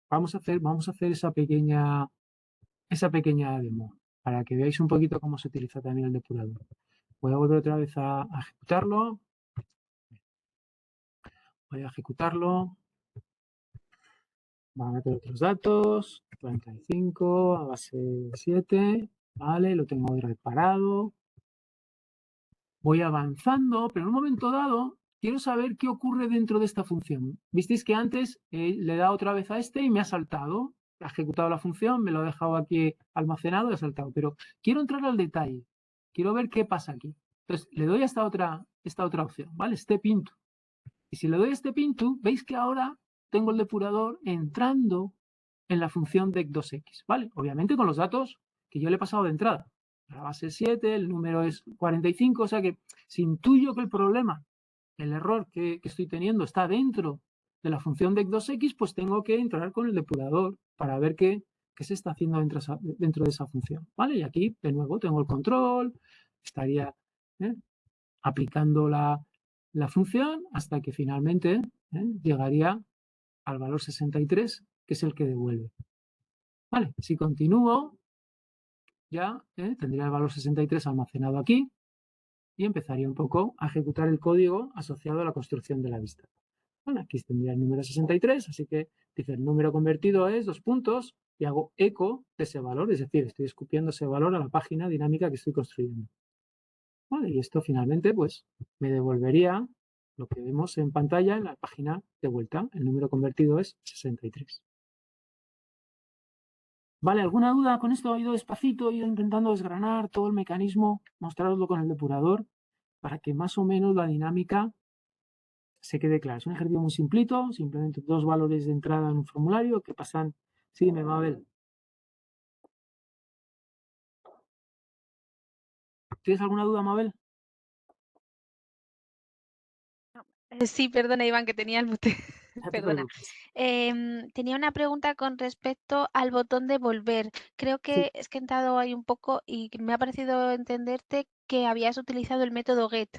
Vamos a hacer esa pequeña demo para que veáis un poquito cómo se utiliza también el depurador. Voy a volver otra vez a ejecutarlo. Voy a ejecutarlo. Voy a meter otros datos. 35 a base 7. Vale, lo tengo reparado. Voy avanzando, pero en un momento dado quiero saber qué ocurre dentro de esta función. Visteis que antes le he dado otra vez a este y me ha saltado. Ha ejecutado la función, me lo ha dejado aquí almacenado y ha saltado. Pero quiero entrar al detalle. Quiero ver qué pasa aquí. Entonces, le doy a esta otra opción, ¿vale? Step into. Y si le doy a Step into, veis que ahora tengo el depurador entrando en la función DEC2X, ¿vale? Obviamente con los datos que yo le he pasado de entrada. La base es 7, el número es 45, o sea que si intuyo que el problema, el error que estoy teniendo está dentro de la función DEC2X, pues tengo que entrar con el depurador para ver qué se está haciendo dentro de esa función, ¿vale? Y aquí, de nuevo, tengo el control, estaría aplicando la función hasta que finalmente llegaría al valor 63, que es el que devuelve. Vale, si continúo, ya tendría el valor 63 almacenado aquí y empezaría un poco a ejecutar el código asociado a la construcción de la vista. Bueno, aquí tendría el número 63, así que dice el número convertido es 2 puntos y hago eco de ese valor, es decir, estoy escupiendo ese valor a la página dinámica que estoy construyendo. Vale, y esto finalmente pues me devolvería lo que vemos en pantalla en la página de vuelta. El número convertido es 63. Vale, ¿alguna duda con esto? He ido despacito, he ido intentando desgranar todo el mecanismo, mostraroslo con el depurador. para que más o menos la dinámica se quede clara. Es un ejercicio muy simplito, simplemente 2 valores de entrada en un formulario que pasan. Sí, Mabel. ¿Tienes alguna duda, Mabel? Sí, perdona, Iván, que tenía el mute. No te Perdona. preocupes. Tenía una pregunta con respecto al botón de volver. Creo Sí, que he entrado ahí un poco y que me ha parecido entenderte que habías utilizado el método get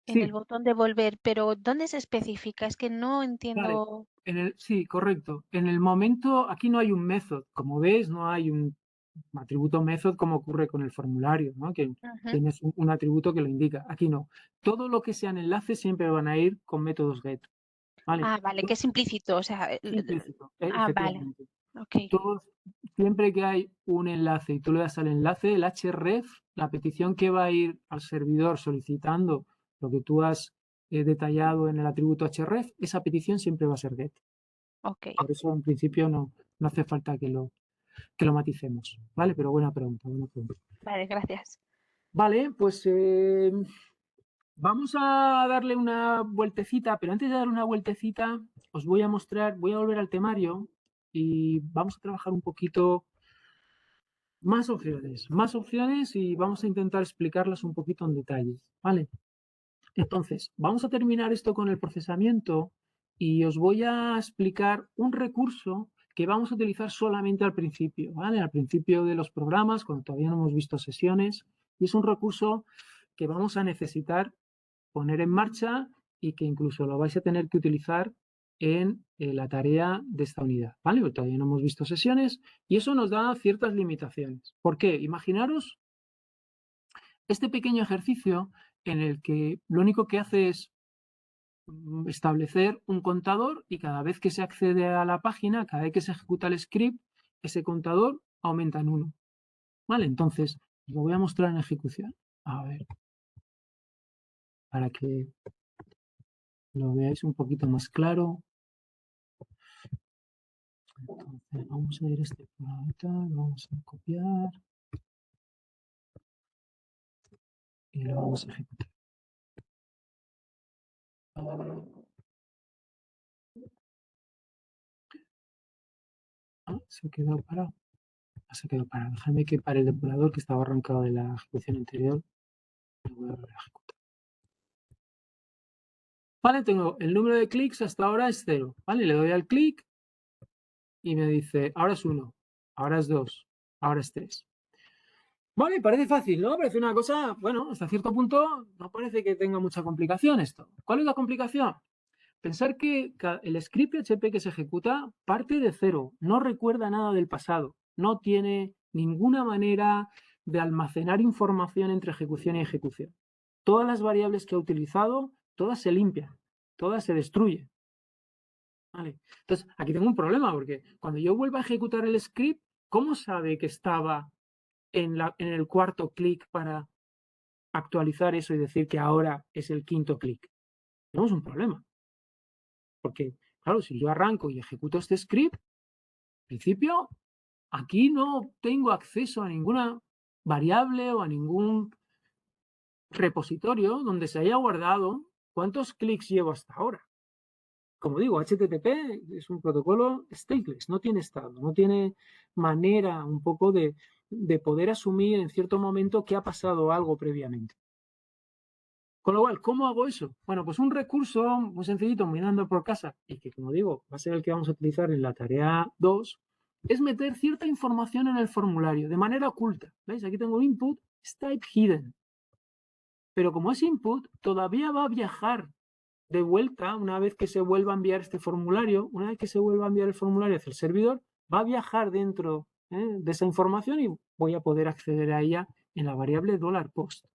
en el sí, botón de volver, pero ¿dónde se especifica? Es que no vale. entiendo. Sí, correcto. En el momento, aquí no hay un method. Como ves, no hay un atributo method como ocurre con el formulario, ¿no? Que Ujú. tienes un atributo que lo indica. Aquí no. Todo lo que sean enlaces siempre van a ir con métodos get. ¿Vale? Ah, vale, que es implícito, o sea, Implícito, vale, efectivamente. ok, Todos, siempre que hay un enlace y tú le das al enlace, el href, la petición que va a ir al servidor solicitando lo que tú has detallado en el atributo href, esa petición siempre va a ser get. ok. Por eso en principio no hace falta que lo maticemos, ¿vale? Pero buena pregunta, buena pregunta. Vale, gracias. Vale, pues vamos a darle una vueltecita, pero antes de dar una vueltecita os voy a mostrar, voy a volver al temario y vamos a trabajar un poquito más opciones y vamos a intentar explicarlas un poquito en detalle, ¿vale? Entonces, vamos a terminar esto con el procesamiento y os voy a explicar un recurso que vamos a utilizar solamente al principio, ¿vale? Al principio de los programas, cuando todavía no hemos visto sesiones, y es un recurso que vamos a necesitar poner en marcha y que incluso lo vais a tener que utilizar en la tarea de esta unidad, ¿vale? Porque todavía no hemos visto sesiones y eso nos da ciertas limitaciones. ¿Por qué? Imaginaros este pequeño ejercicio en el que lo único que hace es establecer un contador y cada vez que se accede a la página, cada vez que se ejecuta el script, ese contador aumenta en 1. ¿Vale? Entonces, lo voy a mostrar en ejecución. A ver, para que lo veáis un poquito más claro. Entonces, vamos a ir a este programa, vamos a copiar y lo vamos a ejecutar. Se ha quedado parado. Se ha quedado parado. Déjame que pare el depurador que estaba arrancado de la ejecución anterior. Lo voy a volver a ejecutar. Vale, tengo el número de clics hasta ahora es 0. Vale, le doy al clic y me dice, ahora es 1, ahora es 2, ahora es 3. Vale, parece fácil, ¿no? Parece una cosa, bueno, hasta cierto punto no parece que tenga mucha complicación esto. ¿Cuál es la complicación? Pensar que el script PHP que se ejecuta parte de 0, no recuerda nada del pasado, no tiene ninguna manera de almacenar información entre ejecución y ejecución. Todas las variables que ha utilizado, todas se limpian, todas se destruyen. ¿Vale? Entonces, aquí tengo un problema porque cuando yo vuelvo a ejecutar el script, ¿cómo sabe que estaba en el cuarto clic para actualizar eso y decir que ahora es el quinto clic? Tenemos un problema. Porque, claro, si yo arranco y ejecuto este script, en principio, aquí no tengo acceso a ninguna variable o a ningún repositorio donde se haya guardado cuántos clics llevo hasta ahora. Como digo, HTTP es un protocolo stateless, no tiene estado, no tiene manera un poco de poder asumir en cierto momento que ha pasado algo previamente. Con lo cual, ¿cómo hago eso? Bueno, pues un recurso muy sencillito, mirando por casa, y que, como digo, va a ser el que vamos a utilizar en la tarea 2, es meter cierta información en el formulario de manera oculta. ¿Veis? Aquí tengo input, es type hidden. Pero como es input, todavía va a viajar de vuelta, una vez que se vuelva a enviar este formulario, una vez que se vuelva a enviar el formulario hacia el servidor, va a viajar dentro de esa información y voy a poder acceder a ella en la variable $post.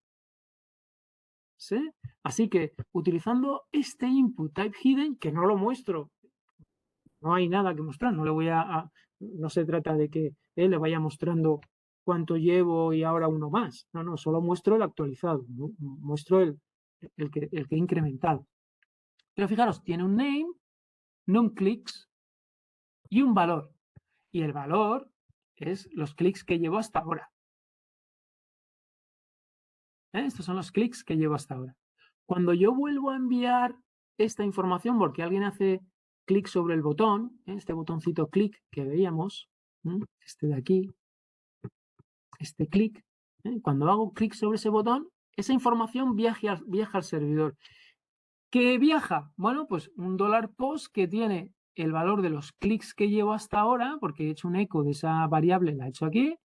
¿Sí? Así que utilizando este input type hidden, que no lo muestro, no hay nada que mostrar, no le voy no se trata de que le vaya mostrando cuánto llevo y ahora uno más. No, solo muestro el actualizado, muestro el que he incrementado. Pero fijaros, tiene un name, non-clicks y un valor. Y el valor es los clics que llevo hasta ahora. Estos son los clics que llevo hasta ahora. Cuando yo vuelvo a enviar esta información, porque alguien hace clic sobre el botón, este botoncito clic que veíamos, este de aquí, este clic, cuando hago clic sobre ese botón, esa información viaja al servidor. ¿Qué viaja? Bueno, pues un $post que tiene el valor de los clics que llevo hasta ahora, porque he hecho un eco de esa variable, la he hecho aquí,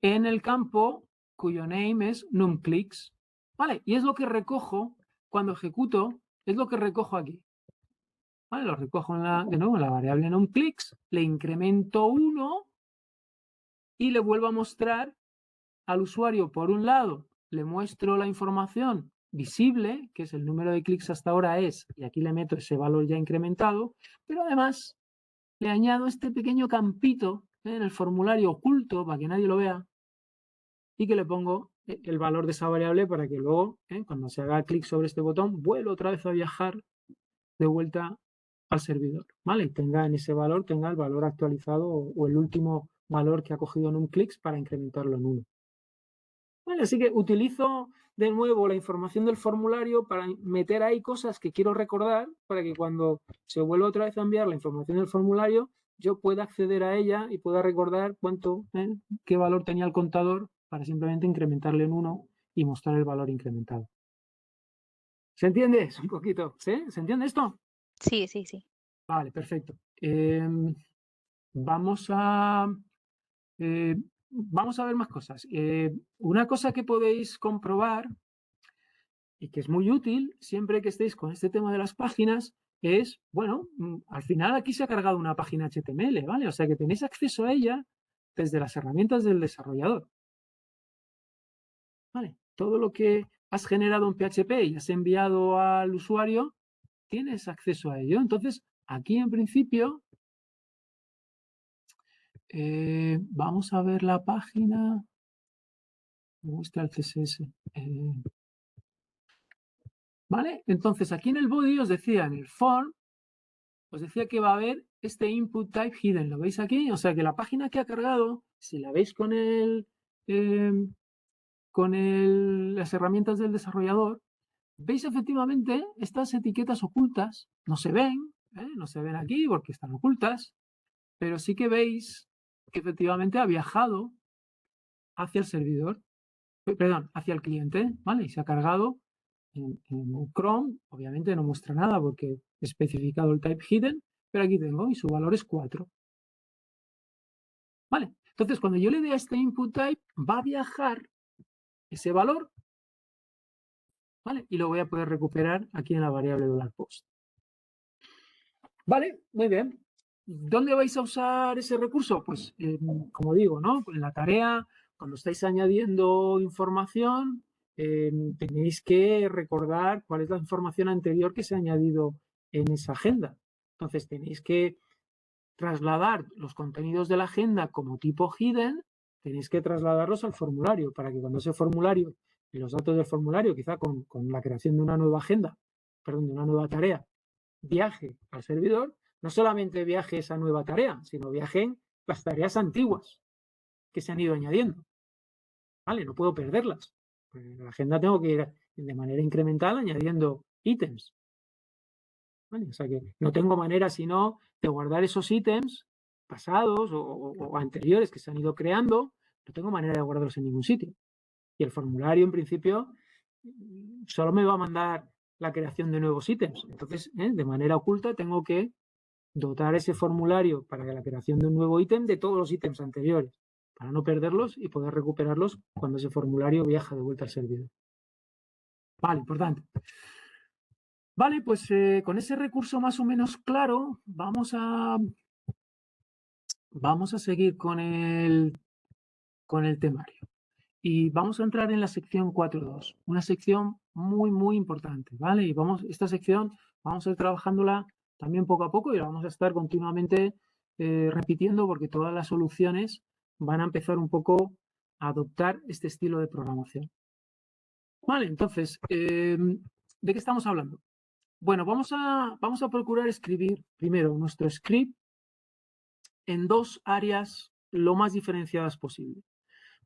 en el campo cuyo name es numClicks. ¿Vale? Y es lo que recojo cuando ejecuto, es lo que recojo aquí. ¿Vale? Lo recojo de nuevo en la variable numClicks, le incremento 1 y le vuelvo a mostrar al usuario, por un lado, le muestro la información visible, que es el número de clics hasta ahora es, y aquí le meto ese valor ya incrementado, pero además le añado este pequeño campito en el formulario oculto para que nadie lo vea y que le pongo el valor de esa variable para que luego, cuando se haga clic sobre este botón, vuelva otra vez a viajar de vuelta al servidor, ¿vale? Y tenga en ese valor, tenga el valor actualizado o el último valor que ha cogido en un clic para incrementarlo en 1. Vale, así que utilizo de nuevo la información del formulario para meter ahí cosas que quiero recordar para que cuando se vuelva otra vez a enviar la información del formulario yo pueda acceder a ella y pueda recordar qué valor tenía el contador para simplemente incrementarle en 1 y mostrar el valor incrementado. ¿Se entiende? Un poquito, ¿sí? ¿Se entiende esto? Sí, sí, sí. Vale, perfecto. Vamos a ver más cosas. Una cosa que podéis comprobar y que es muy útil siempre que estéis con este tema de las páginas es, bueno, al final aquí se ha cargado una página HTML, ¿vale? O sea que tenéis acceso a ella desde las herramientas del desarrollador. ¿Vale? Todo lo que has generado en PHP y has enviado al usuario, tienes acceso a ello. Entonces, aquí en principio, vamos a ver la página. Me gusta el CSS. ¿Vale? Entonces, aquí en el body os decía, en el form, os decía que va a haber este input type hidden. ¿Lo veis aquí? O sea que la página que ha cargado, si la veis con las herramientas del desarrollador, veis efectivamente estas etiquetas ocultas. No se ven, no se ven aquí porque están ocultas, pero sí que veis que efectivamente ha viajado hacia el servidor, perdón, hacia el cliente, ¿vale? Y se ha cargado en Chrome, obviamente no muestra nada porque he especificado el type hidden, pero aquí tengo y su valor es 4. ¿Vale? Entonces, cuando yo le dé a este input type, va a viajar ese valor, ¿vale? Y lo voy a poder recuperar aquí en la variable $post. ¿Vale? Muy bien. ¿Dónde vais a usar ese recurso? Pues, como digo, ¿no? En la tarea, cuando estáis añadiendo información, tenéis que recordar cuál es la información anterior que se ha añadido en esa agenda. Entonces, tenéis que trasladar los contenidos de la agenda como tipo hidden, tenéis que trasladarlos al formulario para que cuando ese formulario y los datos del formulario, quizá con la creación de una nueva agenda, perdón, de una nueva tarea, viaje al servidor, no solamente viaje esa nueva tarea, sino viajen las tareas antiguas que se han ido añadiendo. ¿Vale? No puedo perderlas. En la agenda tengo que ir de manera incremental añadiendo ítems. ¿Vale? O sea que no tengo manera sino de guardar esos ítems pasados o anteriores que se han ido creando, no tengo manera de guardarlos en ningún sitio. Y el formulario, en principio, solo me va a mandar la creación de nuevos ítems. Entonces, de manera oculta, tengo que dotar ese formulario para la creación de un nuevo ítem de todos los ítems anteriores, para no perderlos y poder recuperarlos cuando ese formulario viaja de vuelta al servidor. Vale, importante. Vale, pues con ese recurso más o menos claro, vamos a seguir con el temario. Y vamos a entrar en la sección 4.2, una sección muy, muy importante, ¿vale? Y esta sección vamos a ir trabajándola también poco a poco y la vamos a estar continuamente repitiendo porque todas las soluciones van a empezar un poco a adoptar este estilo de programación. Vale, entonces, ¿de qué estamos hablando? Bueno, vamos a procurar escribir primero nuestro script en dos áreas lo más diferenciadas posible.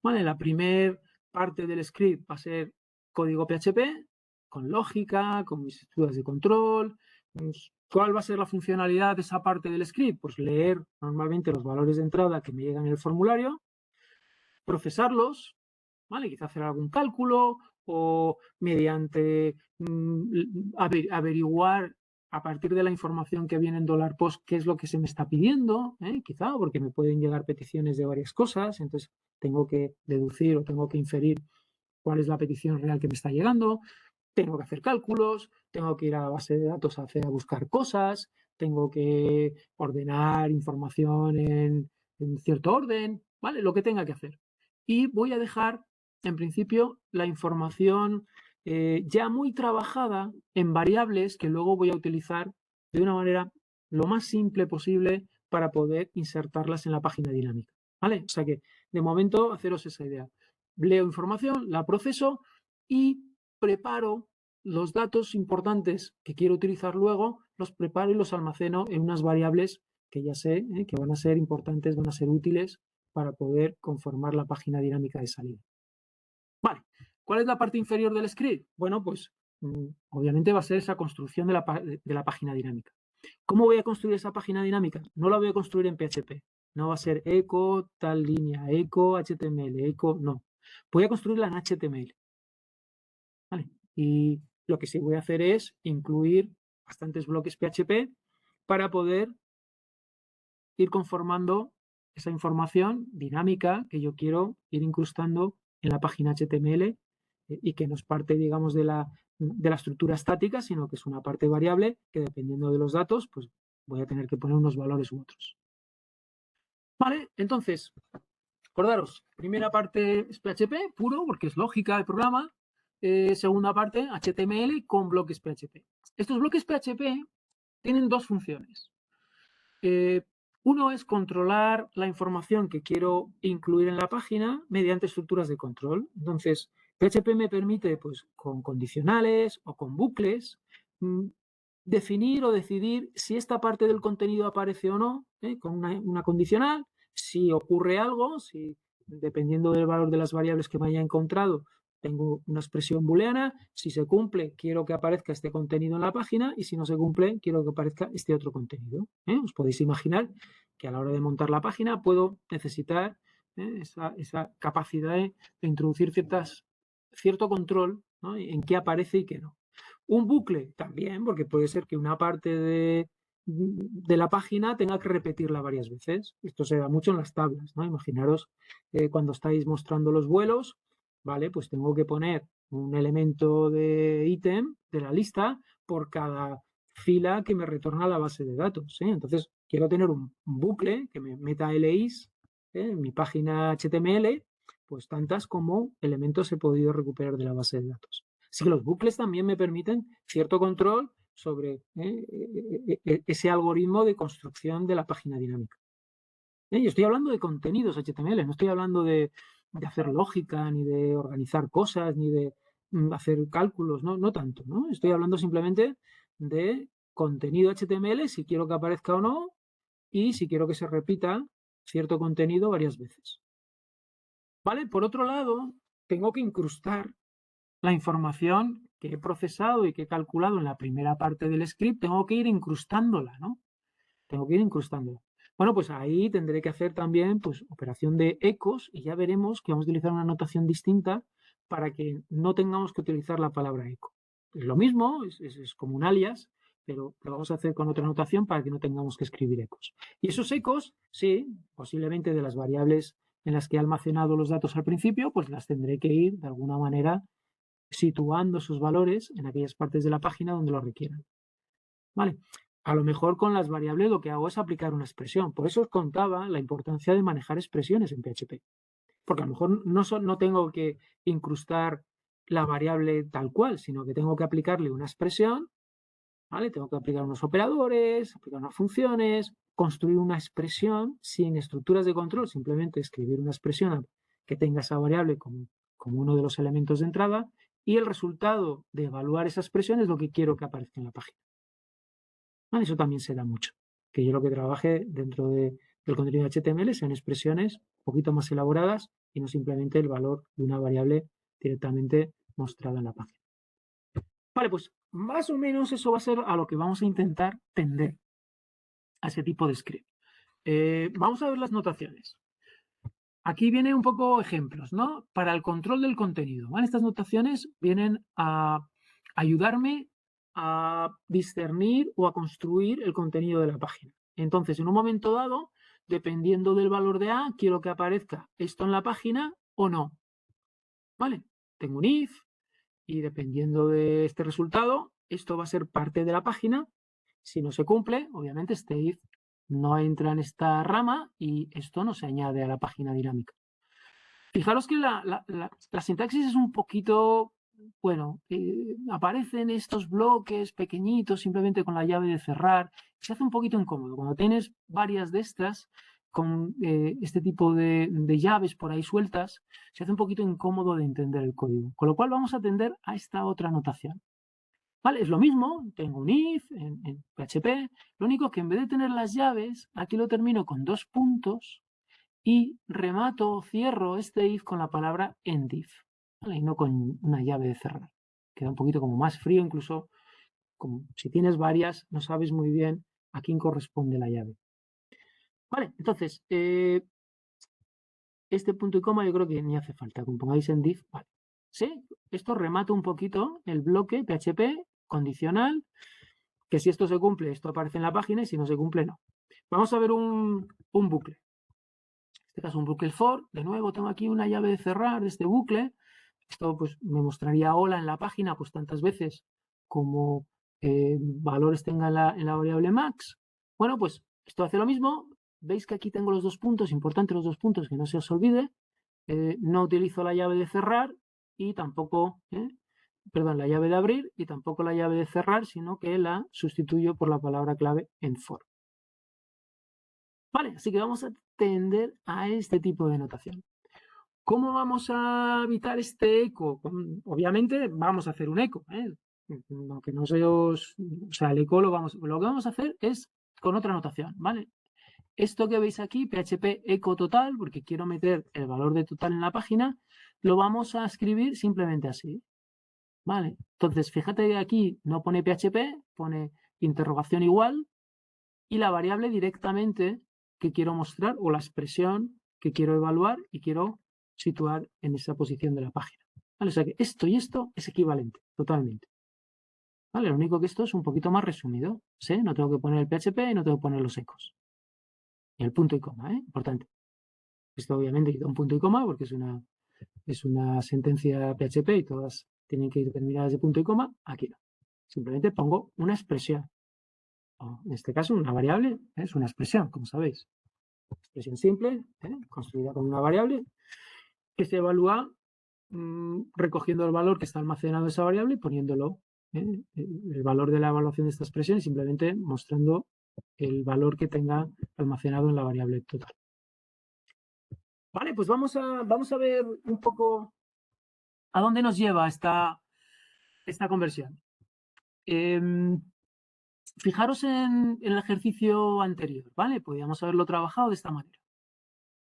Vale, la primera parte del script va a ser código PHP con lógica, con mis estructuras de control. ¿Cuál va a ser la funcionalidad de esa parte del script? Pues leer normalmente los valores de entrada que me llegan en el formulario, procesarlos, ¿vale? Quizá hacer algún cálculo o mediante averiguar a partir de la información que viene en $post qué es lo que se me está pidiendo, quizá, porque me pueden llegar peticiones de varias cosas, entonces tengo que deducir o tengo que inferir cuál es la petición real que me está llegando, tengo que hacer cálculos, tengo que ir a la base de datos a buscar cosas, tengo que ordenar información en cierto orden, ¿vale? Lo que tenga que hacer. Y voy a dejar, en principio, la información ya muy trabajada en variables que luego voy a utilizar de una manera lo más simple posible para poder insertarlas en la página dinámica, ¿vale? O sea que, de momento, haceros esa idea. Leo información, la proceso y preparo los datos importantes que quiero utilizar luego, los preparo y los almaceno en unas variables que ya sé que van a ser importantes, van a ser útiles para poder conformar la página dinámica de salida. Vale, ¿cuál es la parte inferior del script? Bueno, pues obviamente va a ser esa construcción de la página dinámica. ¿Cómo voy a construir esa página dinámica? No la voy a construir en PHP. No va a ser echo tal línea, echo HTML, echo, no. Voy a construirla en HTML. ¿Vale? Y lo que sí voy a hacer es incluir bastantes bloques PHP para poder ir conformando esa información dinámica que yo quiero ir incrustando en la página HTML y que no es parte, digamos, de la estructura estática, sino que es una parte variable que dependiendo de los datos, pues voy a tener que poner unos valores u otros. Vale, entonces, acordaros, primera parte es PHP puro, porque es lógica del programa. Segunda parte, HTML con bloques PHP. Estos bloques PHP tienen dos funciones. Uno es controlar la información que quiero incluir en la página mediante estructuras de control. Entonces, PHP me permite, pues, con condicionales o con bucles, definir o decidir si esta parte del contenido aparece o no, con una condicional, si ocurre algo, si dependiendo del valor de las variables que me haya encontrado, tengo una expresión booleana, si se cumple, quiero que aparezca este contenido en la página y si no se cumple, quiero que aparezca este otro contenido. Os podéis imaginar que a la hora de montar la página puedo necesitar esa capacidad de introducir cierto control, ¿no?, en qué aparece y qué no. Un bucle también, porque puede ser que una parte de la página tenga que repetirla varias veces. Esto se da mucho en las tablas, ¿no? Imaginaros cuando estáis mostrando los vuelos, ¿vale? Pues tengo que poner un elemento de ítem de la lista por cada fila que me retorna la base de datos. Entonces, quiero tener un bucle que me meta LIs en mi página HTML, pues tantas como elementos he podido recuperar de la base de datos. Así que los bucles también me permiten cierto control sobre ese algoritmo de construcción de la página dinámica. Yo estoy hablando de contenidos HTML, no estoy hablando de hacer lógica, ni de organizar cosas, ni de hacer cálculos, no tanto, ¿no? Estoy hablando simplemente de contenido HTML, si quiero que aparezca o no, y si quiero que se repita cierto contenido varias veces. ¿Vale? Por otro lado, tengo que incrustar la información que he procesado y que he calculado en la primera parte del script, tengo que ir incrustándola, ¿no? Tengo que ir incrustándola. Bueno, pues ahí tendré que hacer también, pues, operación de ecos y ya veremos que vamos a utilizar una notación distinta para que no tengamos que utilizar la palabra eco. Es lo mismo, es como un alias, pero lo vamos a hacer con otra notación para que no tengamos que escribir ecos. Y esos ecos, sí, posiblemente de las variables en las que he almacenado los datos al principio, pues las tendré que ir de alguna manera situando sus valores en aquellas partes de la página donde lo requieran. ¿Vale? A lo mejor con las variables lo que hago es aplicar una expresión. Por eso os contaba la importancia de manejar expresiones en PHP. Porque a lo mejor no tengo que incrustar la variable tal cual, sino que tengo que aplicarle una expresión, ¿vale? Tengo que aplicar unos operadores, aplicar unas funciones, construir una expresión sin estructuras de control, simplemente escribir una expresión que tenga esa variable como uno de los elementos de entrada y el resultado de evaluar esa expresión es lo que quiero que aparezca en la página. ¿Vale? Eso también se da mucho. Que yo lo que trabaje dentro del contenido de HTML sean expresiones un poquito más elaboradas y no simplemente el valor de una variable directamente mostrada en la página. Vale, pues más o menos eso va a ser a lo que vamos a intentar tender, a ese tipo de script. Vamos a ver las notaciones. Aquí vienen un poco ejemplos, ¿no? Para el control del contenido, ¿vale? Estas notaciones vienen a ayudarme a discernir o a construir el contenido de la página. Entonces, en un momento dado, dependiendo del valor de A, quiero que aparezca esto en la página o no, ¿vale? Tengo un if y dependiendo de este resultado, esto va a ser parte de la página. Si no se cumple, obviamente este if no entra en esta rama y esto no se añade a la página dinámica. Fijaros que la sintaxis es un poquito, bueno, aparecen estos bloques pequeñitos simplemente con la llave de cerrar. Se hace un poquito incómodo. Cuando tienes varias de estas con este tipo de llaves por ahí sueltas, se hace un poquito incómodo de entender el código. Con lo cual vamos a atender a esta otra notación. Vale, es lo mismo, tengo un if en PHP, lo único que en vez de tener las llaves, aquí lo termino con 2 puntos y remato o cierro este if con la palabra endif, ¿vale? Y no con una llave de cerrar. Queda un poquito como más frío, incluso como si tienes varias, no sabes muy bien a quién corresponde la llave. Vale, entonces, este punto y coma yo creo que ni hace falta, como pongáis endif, vale. Sí, esto remata un poquito el bloque PHP condicional, que si esto se cumple, esto aparece en la página y si no se cumple, no. Vamos a ver un bucle. En este caso un bucle for, de nuevo tengo aquí una llave de cerrar de este bucle. Esto pues me mostraría hola en la página pues tantas veces como valores tenga en la variable max. Bueno, pues esto hace lo mismo. Veis que aquí tengo los 2 puntos, importante los 2 puntos, que no se os olvide. No utilizo la llave de cerrar y tampoco, perdón, la llave de abrir y tampoco la llave de cerrar, sino que la sustituyo por la palabra clave en for. Vale, así que vamos a tender a este tipo de notación. ¿Cómo vamos a evitar este eco? Obviamente vamos a hacer un eco, aunque no se os... O sea, el eco lo que vamos a hacer es con otra notación, ¿vale? Esto que veis aquí, PHP eco total, porque quiero meter el valor de total en la página, lo vamos a escribir simplemente así, ¿vale? Entonces, fíjate que aquí no pone PHP, pone interrogación igual y la variable directamente que quiero mostrar o la expresión que quiero evaluar y quiero situar en esa posición de la página. ¿Vale? O sea que esto y esto es equivalente, totalmente. ¿Vale? Lo único que esto es un poquito más resumido. ¿Sí? No tengo que poner el PHP y no tengo que poner los ecos. Y el punto y coma, importante. Esto obviamente quita un punto y coma porque es una sentencia PHP y todas tienen que ir terminadas de punto y coma. Aquí no. Simplemente pongo una expresión. O en este caso, una variable es una expresión, como sabéis. Expresión simple, construida con una variable, que se evalúa recogiendo el valor que está almacenado en esa variable y poniéndolo, el valor de la evaluación de esta expresión y simplemente mostrando el valor que tenga almacenado en la variable total. Vale, pues vamos a ver un poco a dónde nos lleva esta conversión. Fijaros en el ejercicio anterior, ¿vale? Podríamos haberlo trabajado de esta manera.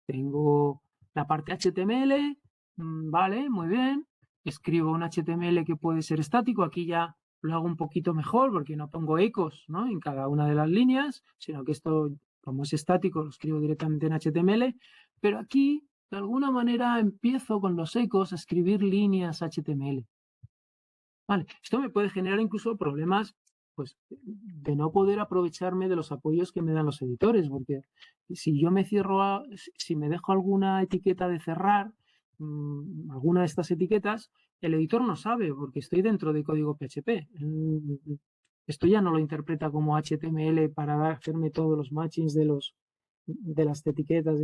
Tengo la parte HTML, vale, muy bien. Escribo un HTML que puede ser estático. Aquí ya lo hago un poquito mejor porque no pongo ecos, ¿no? En cada una de las líneas, sino que esto, como es estático, lo escribo directamente en HTML. Pero aquí, de alguna manera, empiezo con los ecos a escribir líneas HTML. Vale, esto me puede generar incluso problemas pues, de no poder aprovecharme de los apoyos que me dan los editores, porque si yo me cierro, si me dejo alguna etiqueta de cerrar, alguna de estas etiquetas, el editor no sabe, porque estoy dentro de código PHP. Esto ya no lo interpreta como HTML para hacerme todos los matchings de las etiquetas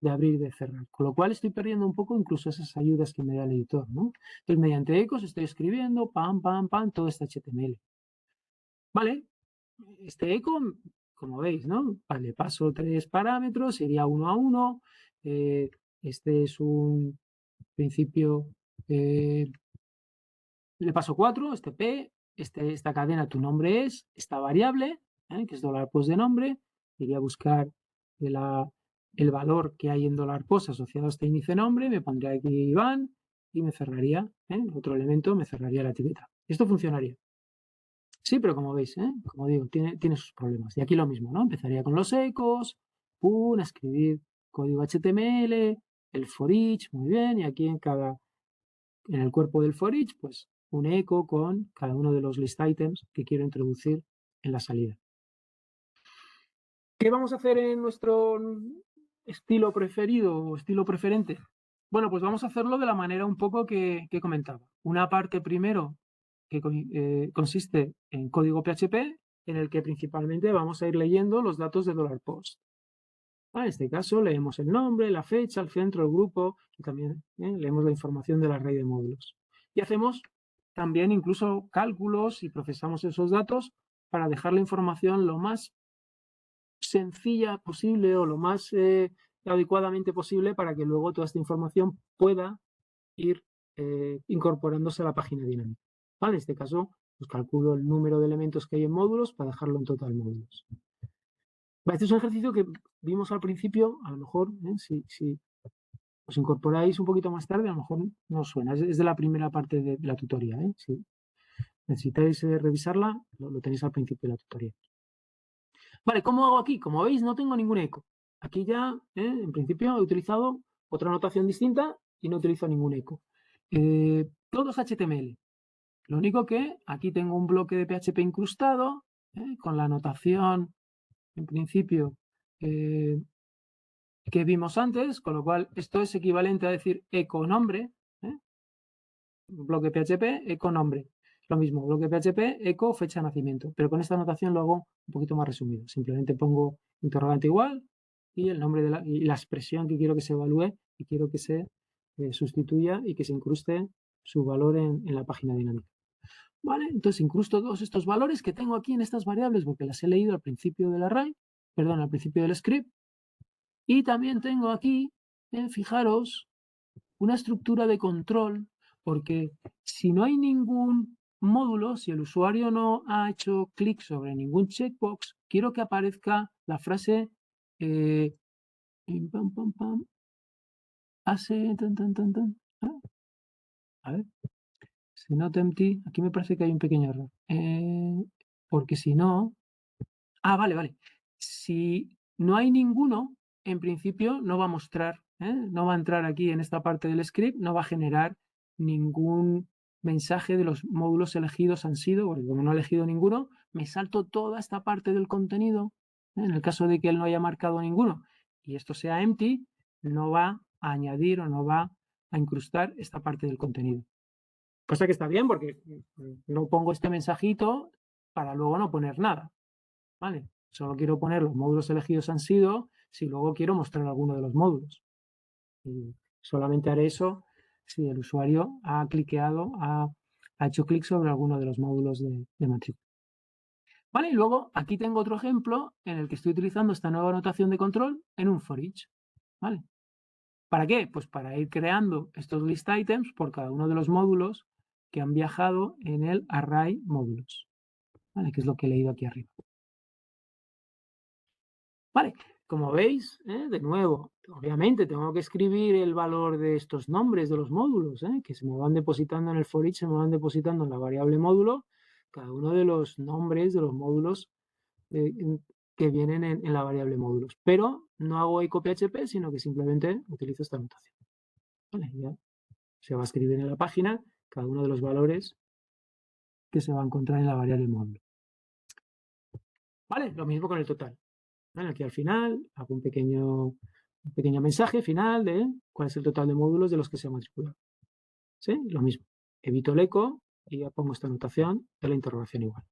de abrir y de cerrar. Con lo cual estoy perdiendo un poco incluso esas ayudas que me da el editor, ¿no? Entonces, mediante ecos estoy escribiendo, pam, pam, pam, todo este HTML. Vale, este eco, como veis, ¿no? Le paso 3 parámetros, sería 1 a 1. Este es un principio, le paso 4, este P, esta cadena, tu nombre es, esta variable, que es $post de nombre, iría a buscar el valor que hay en $post asociado a este índice nombre, me pondría aquí Iván y me cerraría, otro elemento, me cerraría la etiqueta. Esto funcionaría. Sí, pero como veis, como digo, tiene sus problemas. Y aquí lo mismo, ¿no? Empezaría con los ecos, a escribir código HTML, el for each, muy bien, y aquí en el cuerpo del for each, pues un eco con cada uno de los list items que quiero introducir en la salida. ¿Qué vamos a hacer en nuestro estilo preferido o estilo preferente? Bueno, pues vamos a hacerlo de la manera un poco que comentaba. Una parte primero que consiste en código PHP, en el que principalmente vamos a ir leyendo los datos de $post. En este caso leemos el nombre, la fecha, el centro, el grupo y también leemos la información del array de módulos. Y hacemos también incluso cálculos y procesamos esos datos para dejar la información lo más sencilla posible o lo más adecuadamente posible para que luego toda esta información pueda ir incorporándose a la página dinámica. En este caso, pues calculo el número de elementos que hay en módulos para dejarlo en total módulos. Este es un ejercicio que vimos al principio, a lo mejor, si os incorporáis un poquito más tarde, a lo mejor no os suena. Es de la primera parte de la tutoría. Si necesitáis revisarla, lo tenéis al principio de la tutoría. Vale, ¿cómo hago aquí? Como veis, no tengo ningún eco. Aquí ya, en principio, he utilizado otra notación distinta y no utilizo ningún eco. Todo es HTML. Lo único que aquí tengo un bloque de PHP incrustado con la notación, en principio, que vimos antes, con lo cual esto es equivalente a decir eco nombre. Bloque PHP, eco nombre. Lo mismo, bloque PHP, eco fecha de nacimiento. Pero con esta notación lo hago un poquito más resumido. Simplemente pongo interrogante igual y el nombre y la expresión que quiero que se evalúe y quiero que se sustituya y que se incruste su valor en la página dinámica. ¿Vale? Entonces incrusto todos estos valores que tengo aquí en estas variables porque las he leído al principio del array, perdón, al principio del script. Y también tengo aquí, fijaros, una estructura de control, porque si no hay ningún módulo, si el usuario no ha hecho clic sobre ningún checkbox, quiero que aparezca la frase hace a ver, si not empty, aquí me parece que hay un pequeño error, porque si no, vale, si no hay ninguno, en principio no va a mostrar, no va a entrar aquí en esta parte del script, no va a generar ningún mensaje de los módulos elegidos han sido, porque como no he elegido ninguno, me salto toda esta parte del contenido, en el caso de que él no haya marcado ninguno y esto sea empty, no va a añadir o no va a incrustar esta parte del contenido. Cosa que está bien porque no pongo este mensajito para luego no poner nada, ¿vale? Solo quiero poner los módulos elegidos han sido si luego quiero mostrar alguno de los módulos. Y solamente haré eso si el usuario ha cliqueado, ha hecho clic sobre alguno de los módulos de matrícula. Vale, y luego aquí tengo otro ejemplo en el que estoy utilizando esta nueva notación de control en un for each. ¿Vale? ¿Para qué? Pues para ir creando estos list items por cada uno de los módulos que han viajado en el array módulos. ¿Vale? Que es lo que he leído aquí arriba. Vale, como veis, de nuevo, obviamente tengo que escribir el valor de estos nombres de los módulos, que se me van depositando en el for each, se me van depositando en la variable módulo, cada uno de los nombres de los módulos que vienen en la variable módulos. Pero no hago eco PHP, sino que simplemente utilizo esta notación. Vale, ya se va a escribir en la página cada uno de los valores que se va a encontrar en la variable módulo. Vale, lo mismo con el total. Bueno, aquí al final hago un pequeño mensaje final de cuál es el total de módulos de los que se han matriculado. ¿Sí? Lo mismo. Evito el eco y ya pongo esta notación de la interrogación igual.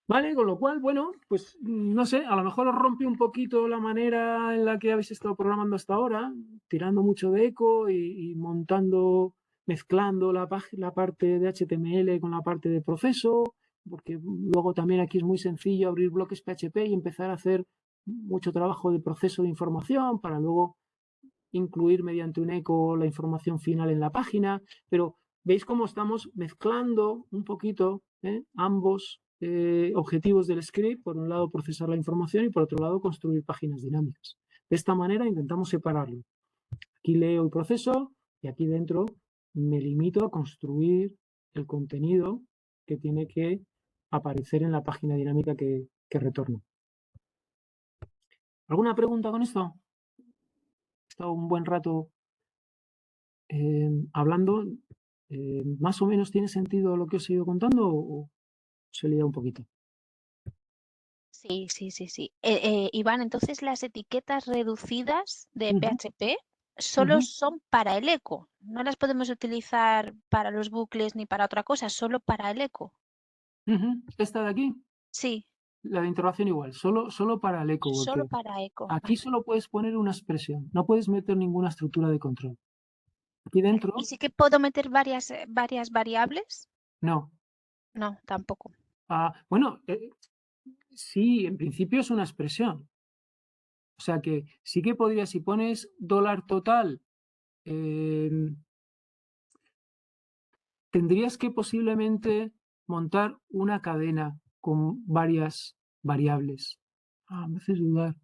Vale, con lo cual, bueno, pues no sé, a lo mejor os rompe un poquito la manera en la que habéis estado programando hasta ahora, tirando mucho de eco y montando, mezclando la parte de HTML con la parte de proceso, porque luego también aquí es muy sencillo abrir bloques PHP y empezar a hacer mucho trabajo de proceso de información para luego incluir mediante un eco la información final en la página, pero veis cómo estamos mezclando un poquito ambos objetivos del script, por un lado procesar la información y por otro lado construir páginas dinámicas. De esta manera intentamos separarlo. Aquí leo el proceso y aquí dentro me limito a construir el contenido que tiene que aparecer en la página dinámica que retorno. ¿Alguna pregunta con esto? He estado un buen rato hablando. ¿Más o menos tiene sentido lo que os he ido contando o se lía un poquito? Sí. Iván, entonces las etiquetas reducidas de PHP solo son para el eco. No las podemos utilizar para los bucles ni para otra cosa, solo para el eco. ¿Esta de aquí? Sí, La de interrogación igual, solo para el eco, solo porque para eco. aquí solo puedes poner una expresión, no puedes meter ninguna estructura de control. Aquí Vale. dentro, ¿Y sí que puedo meter varias variables? no. No, tampoco. Bueno, sí, en principio es una expresión. O sea que sí que podrías, si pones $total, tendrías que posiblemente montar una cadena con varias variables. Me haces dudar.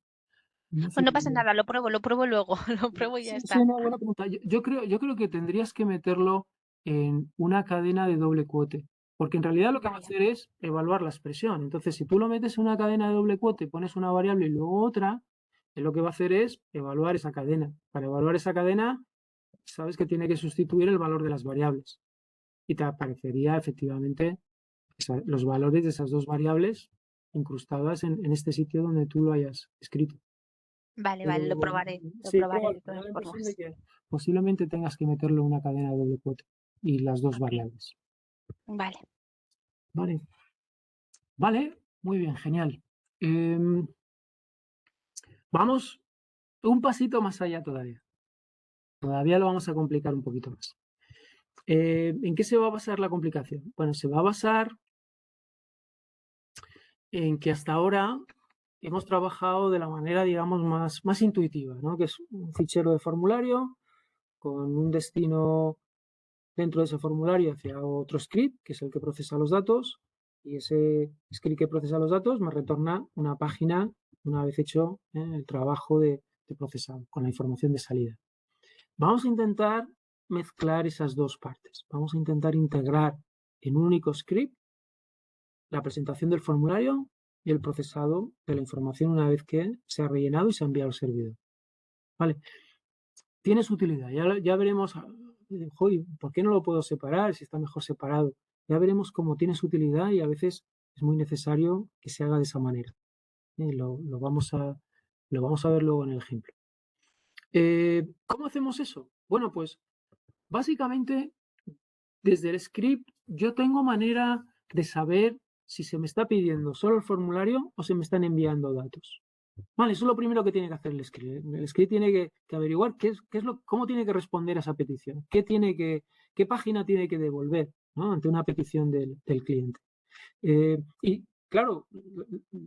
Pues no pasa nada, lo pruebo luego, lo pruebo y ya Sí, está. una buena pregunta. Yo creo que tendrías que meterlo en una cadena de doble quote, porque en realidad lo que va a Vaya. hacer es evaluar la expresión. Entonces, si tú lo metes en una cadena de doble quote, pones una variable y luego otra, lo que va a hacer es evaluar esa cadena. Para evaluar esa cadena, sabes que tiene que sustituir el valor de las variables y te aparecería efectivamente los valores de esas dos variables incrustadas en este sitio donde tú lo hayas escrito. Vale, Pero lo probaré sí, de me da todas la impresión de formas. que posiblemente tengas que meterlo en una cadena de doble quote y las dos Ok, variables. vale. Vale, vale, muy bien, genial. Vamos un pasito más allá todavía. Todavía lo vamos a complicar un poquito más. ¿En qué se va a basar la complicación? Bueno, se va a basar en que hasta ahora hemos trabajado de la manera, digamos, más intuitiva, ¿no? Que es un fichero de formulario con un destino dentro de ese formulario hacia otro script, que es el que procesa los datos, y ese script que procesa los datos me retorna una página una vez hecho el trabajo de procesado, con la información de salida. Vamos a intentar mezclar esas dos partes. Vamos a intentar integrar en un único script la presentación del formulario y el procesado de la información una vez que se ha rellenado y se ha enviado al servidor. Vale. Tiene su utilidad. Ya veremos, ¿por qué no lo puedo separar si está mejor separado? Ya veremos cómo tiene su utilidad y a veces es muy necesario que se haga de esa manera. Lo vamos a ver luego en el ejemplo. ¿Cómo hacemos eso? Bueno, pues básicamente desde el script yo tengo manera de saber si se me está pidiendo solo el formulario o se me están enviando datos. Vale, eso es lo primero que tiene que hacer el script. El script tiene que averiguar cómo tiene que responder a esa petición, qué página tiene que devolver, ¿no? Ante una petición del cliente. Y claro,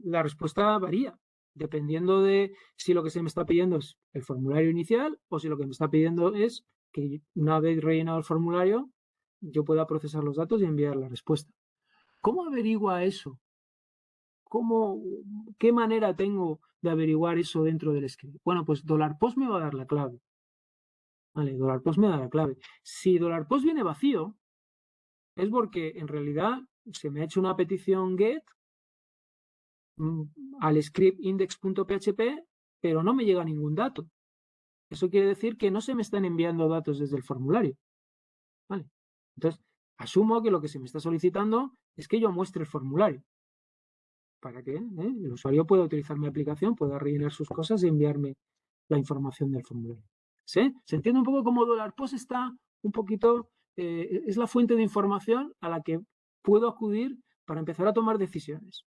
la respuesta varía, dependiendo de si lo que se me está pidiendo es el formulario inicial o si lo que me está pidiendo es que una vez rellenado el formulario yo pueda procesar los datos y enviar la respuesta. ¿Cómo averigua eso? ¿Qué manera tengo de averiguar eso dentro del script? Bueno, pues $post me va a dar la clave. Vale, $post me da la clave. Si $post viene vacío, es porque en realidad se me ha hecho una petición get al script index.php, pero no me llega ningún dato. Eso quiere decir que no se me están enviando datos desde el formulario. ¿Vale? Entonces, asumo que lo que se me está solicitando es que yo muestre el formulario para que el usuario pueda utilizar mi aplicación, pueda rellenar sus cosas y enviarme la información del formulario. ¿Sí? ¿Se entiende un poco cómo $post está un poquito, es la fuente de información a la que puedo acudir para empezar a tomar decisiones?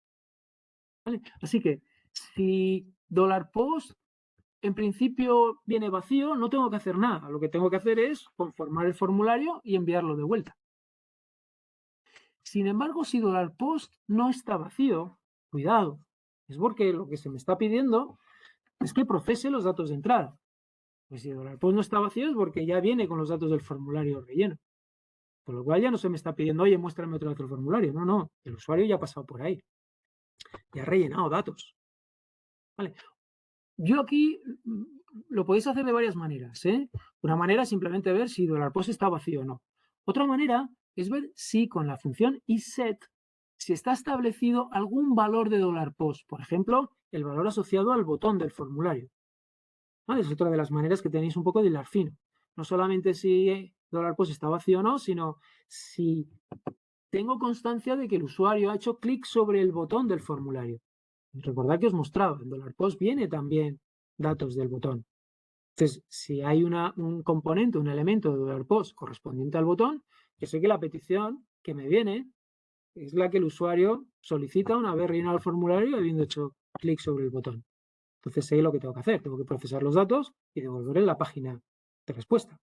¿Vale? Así que si $post en principio viene vacío, no tengo que hacer nada. Lo que tengo que hacer es conformar el formulario y enviarlo de vuelta. Sin embargo, si $post no está vacío, cuidado, es porque lo que se me está pidiendo es que procese los datos de entrada. Pues si $post no está vacío es porque ya viene con los datos del formulario relleno. Por lo cual ya no se me está pidiendo, oye, muéstrame otra vez el formulario. No, el usuario ya ha pasado por ahí. Ya ha rellenado datos. Vale. Yo aquí lo podéis hacer de varias maneras. Una manera es simplemente ver si $post está vacío o no. Otra manera es ver si con la función isEt si está establecido algún valor de $post, por ejemplo, el valor asociado al botón del formulario. ¿Vale? Es otra de las maneras que tenéis un poco de hilar fino. No solamente si $post está vacío o no, sino si tengo constancia de que el usuario ha hecho clic sobre el botón del formulario. Recordad que os mostraba, en $post viene también datos del botón. Entonces, si hay un componente, un elemento de $post correspondiente al botón, yo sé que la petición que me viene es la que el usuario solicita una vez rellenado el formulario y habiendo hecho clic sobre el botón. Entonces sé lo que tengo que hacer. Tengo que procesar los datos y devolver en la página de respuesta.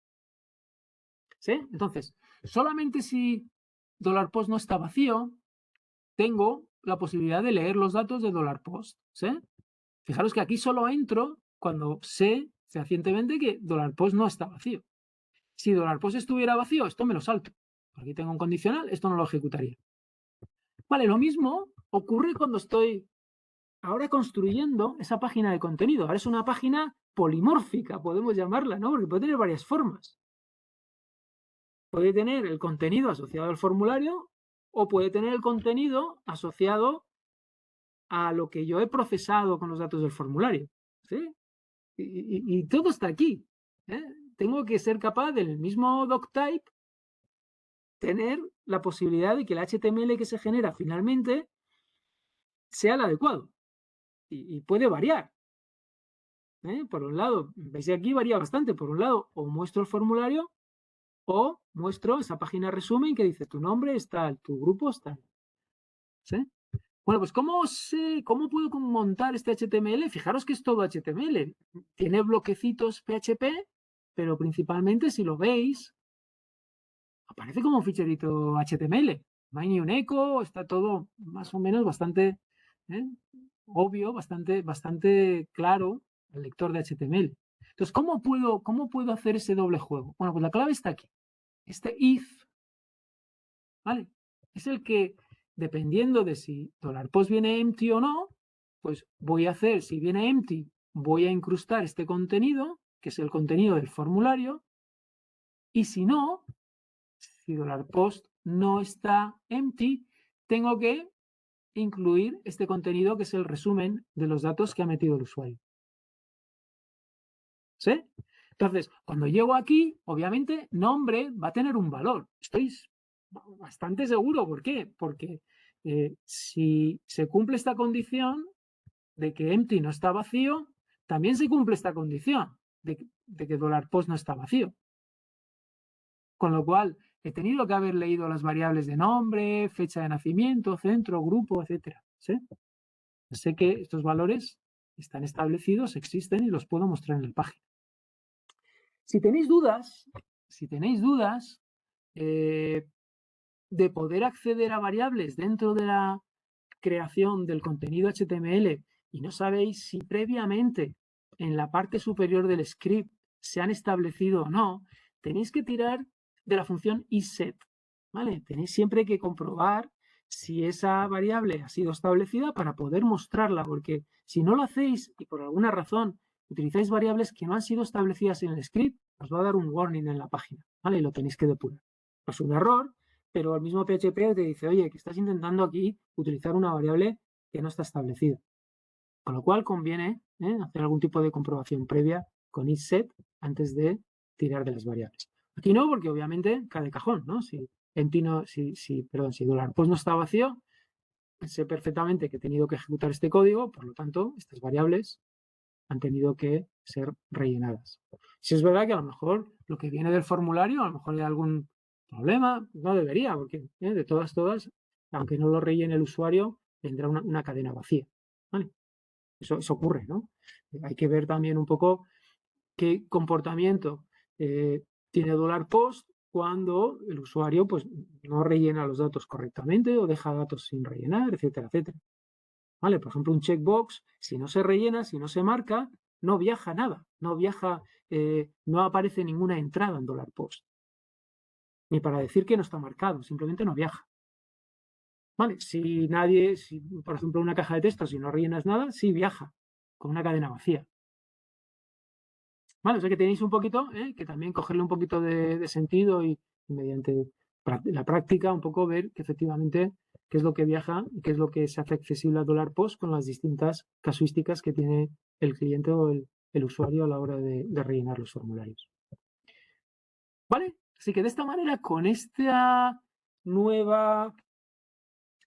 ¿Sí? Entonces, solamente si $post no está vacío, tengo la posibilidad de leer los datos de $post. ¿Sí? Fijaros que aquí solo entro cuando sé fehacientemente que $post no está vacío. Si $post estuviera vacío, esto me lo salto. Aquí tengo un condicional, esto no lo ejecutaría. Vale, lo mismo ocurre cuando estoy ahora construyendo esa página de contenido. Ahora es una página polimórfica, podemos llamarla, ¿no? Porque puede tener varias formas. Puede tener el contenido asociado al formulario o puede tener el contenido asociado a lo que yo he procesado con los datos del formulario. ¿Sí? Y todo está aquí. ¿Eh? Tengo que ser capaz del mismo doctype tener la posibilidad de que el HTML que se genera finalmente sea el adecuado. Y puede variar. Por un lado, veis que aquí varía bastante. Por un lado, o muestro el formulario o muestro esa página resumen que dice tu nombre es tal, tu grupo es tal. ¿Sí? Bueno, pues ¿cómo puedo montar este HTML? Fijaros que es todo HTML. Tiene bloquecitos PHP, pero principalmente, si lo veis, aparece como un ficherito HTML. No hay ni un eco, está todo más o menos bastante obvio, bastante claro el lector de HTML. Entonces, ¿cómo puedo hacer ese doble juego? Bueno, pues la clave está aquí. Este if, ¿vale? Es el que, dependiendo de si $post viene empty o no, pues voy a hacer, si viene empty, voy a incrustar este contenido, que es el contenido del formulario, y si no, si $post no está empty, tengo que incluir este contenido que es el resumen de los datos que ha metido el usuario. ¿Sí? Entonces, cuando llego aquí, obviamente, nombre va a tener un valor. Estoy bastante seguro. ¿Por qué? Porque si se cumple esta condición de que empty no está vacío, también se cumple esta condición de que $post no está vacío. Con lo cual, he tenido que haber leído las variables de nombre, fecha de nacimiento, centro, grupo, etcétera. ¿Sí? Sé que estos valores están establecidos, existen y los puedo mostrar en la página. Si tenéis dudas de poder acceder a variables dentro de la creación del contenido HTML y no sabéis si previamente en la parte superior del script se han establecido o no, tenéis que tirar de la función isEt. ¿Vale? Tenéis siempre que comprobar si esa variable ha sido establecida para poder mostrarla, porque si no lo hacéis y por alguna razón utilizáis variables que no han sido establecidas en el script, os va a dar un warning en la página, ¿vale? Y lo tenéis que depurar. Es un error, pero el mismo PHP te dice, oye, que estás intentando aquí utilizar una variable que no está establecida. Con lo cual conviene hacer algún tipo de comprobación previa con isEt antes de tirar de las variables. Aquí no, porque obviamente cae de cajón, ¿no? Si $post no está vacío, sé perfectamente que he tenido que ejecutar este código, por lo tanto, estas variables han tenido que ser rellenadas. Si es verdad que a lo mejor lo que viene del formulario, a lo mejor hay algún problema, no debería, porque de todas, aunque no lo rellene el usuario, vendrá una cadena vacía. ¿Vale? Eso ocurre, ¿no? Hay que ver también un poco qué comportamiento tiene $post cuando el usuario pues, no rellena los datos correctamente o deja datos sin rellenar, etcétera, etcétera. ¿Vale? Por ejemplo, un checkbox, si no se rellena, si no se marca, no viaja nada, no aparece ninguna entrada en $post. Ni para decir que no está marcado, simplemente no viaja. ¿Vale? Si por ejemplo, una caja de texto, si no rellenas nada, sí viaja, con una cadena vacía. ¿Vale? O sea que tenéis un poquito, que también cogerle un poquito de sentido y mediante la práctica, un poco ver que efectivamente qué es lo que viaja y qué es lo que se hace accesible a $post con las distintas casuísticas que tiene el cliente o el usuario a la hora de rellenar los formularios. ¿Vale? Así que de esta manera, con esta nueva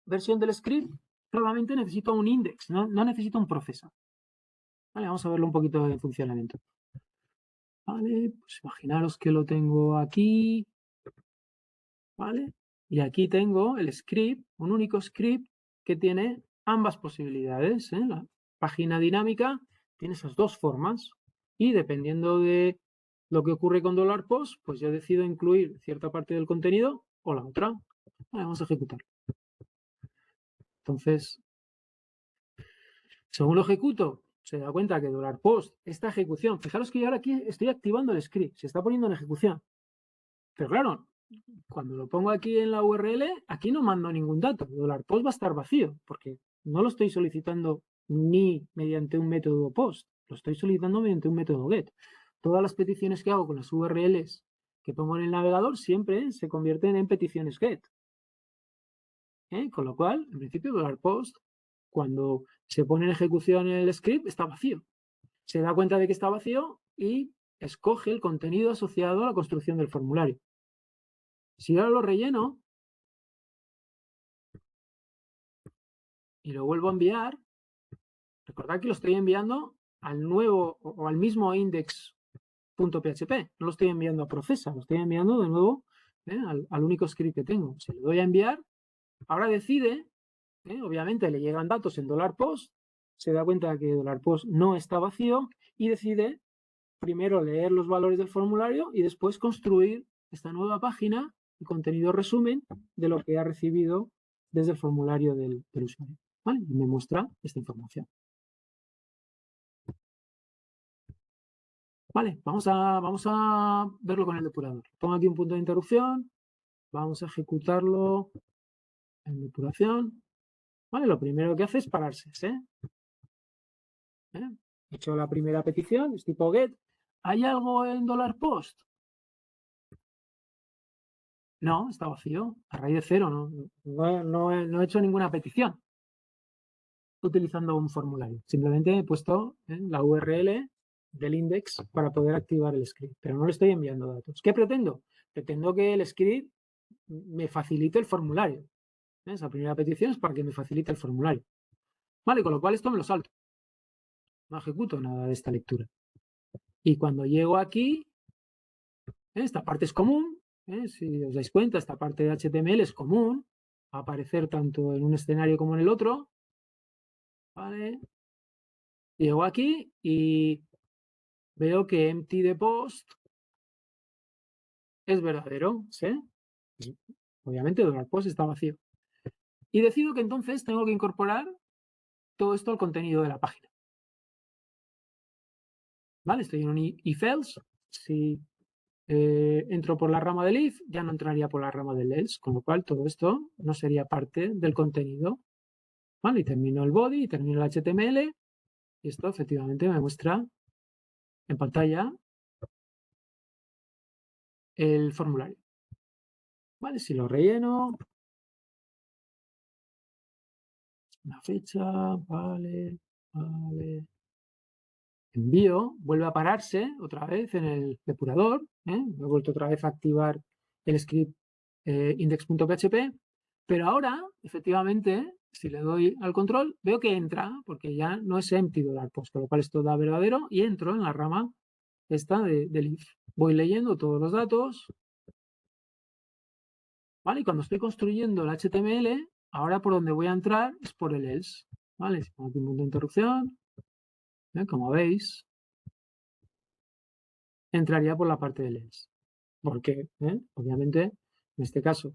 versión del script, solamente necesito un index, no necesito un procesor. Vale, vamos a verlo un poquito en funcionamiento. Vale, pues imaginaros que lo tengo aquí. ¿Vale? Y aquí tengo el script, un único script que tiene ambas posibilidades. La página dinámica tiene esas dos formas y dependiendo de lo que ocurre con $post, pues yo decido incluir cierta parte del contenido o la otra. Vale, vamos a ejecutar. Entonces, según lo ejecuto, se da cuenta que $post, esta ejecución, fijaros que yo ahora aquí estoy activando el script, se está poniendo en ejecución. Pero claro, cuando lo pongo aquí en la URL, aquí no mando ningún dato. $post va a estar vacío, porque no lo estoy solicitando ni mediante un método post, lo estoy solicitando mediante un método get. Todas las peticiones que hago con las URLs que pongo en el navegador siempre se convierten en peticiones get. Con lo cual, en principio, $post, cuando se pone en ejecución el script, está vacío. Se da cuenta de que está vacío y escoge el contenido asociado a la construcción del formulario. Si ahora lo relleno y lo vuelvo a enviar, recordad que lo estoy enviando al nuevo o al mismo index.php, no lo estoy enviando a Processa, lo estoy enviando de nuevo al único script que tengo. Si le doy a enviar, ahora decide, obviamente le llegan datos en $post, se da cuenta que $post no está vacío y decide primero leer los valores del formulario y después construir esta nueva página y contenido resumen de lo que ha recibido desde el formulario del usuario. ¿Vale? Y me muestra esta información. Vale, vamos a verlo con el depurador. Pongo aquí un punto de interrupción. Vamos a ejecutarlo en depuración. Vale, lo primero que hace es pararse. He hecho la primera petición, es tipo get. ¿Hay algo en $post? No, está vacío. A raíz de cero, no he hecho ninguna petición utilizando un formulario. Simplemente he puesto la URL del index para poder activar el script, pero no le estoy enviando datos. ¿Qué pretendo? Pretendo que el script me facilite el formulario. Esa primera petición es para que me facilite el formulario. Vale, con lo cual esto me lo salto. No ejecuto nada de esta lectura. Y cuando llego aquí, esta parte es común. Si os dais cuenta, esta parte de HTML es común. Va a aparecer tanto en un escenario como en el otro. Vale. Llego aquí y veo que empty de post es verdadero, ¿sí? Obviamente $post está vacío. Y decido que entonces tengo que incorporar todo esto al contenido de la página. ¿Vale? Estoy en un if else. Si entro por la rama del if, ya no entraría por la rama del else, con lo cual todo esto no sería parte del contenido. ¿Vale? Y termino el body, y termino el HTML, y esto efectivamente me muestra en pantalla el formulario. ¿Vale? Si lo relleno, una fecha, vale. Envío, vuelve a pararse otra vez en el depurador, he vuelto otra vez a activar el script index.php, pero ahora, efectivamente, si le doy al control, veo que entra, porque ya no es empty $post, con lo cual esto da verdadero, y entro en la rama esta del if. Voy leyendo todos los datos, ¿vale? Y cuando estoy construyendo el HTML, ahora por donde voy a entrar es por el else, ¿vale? Si pongo aquí un punto de interrupción, como veis, entraría por la parte del else. Porque, obviamente, en este caso,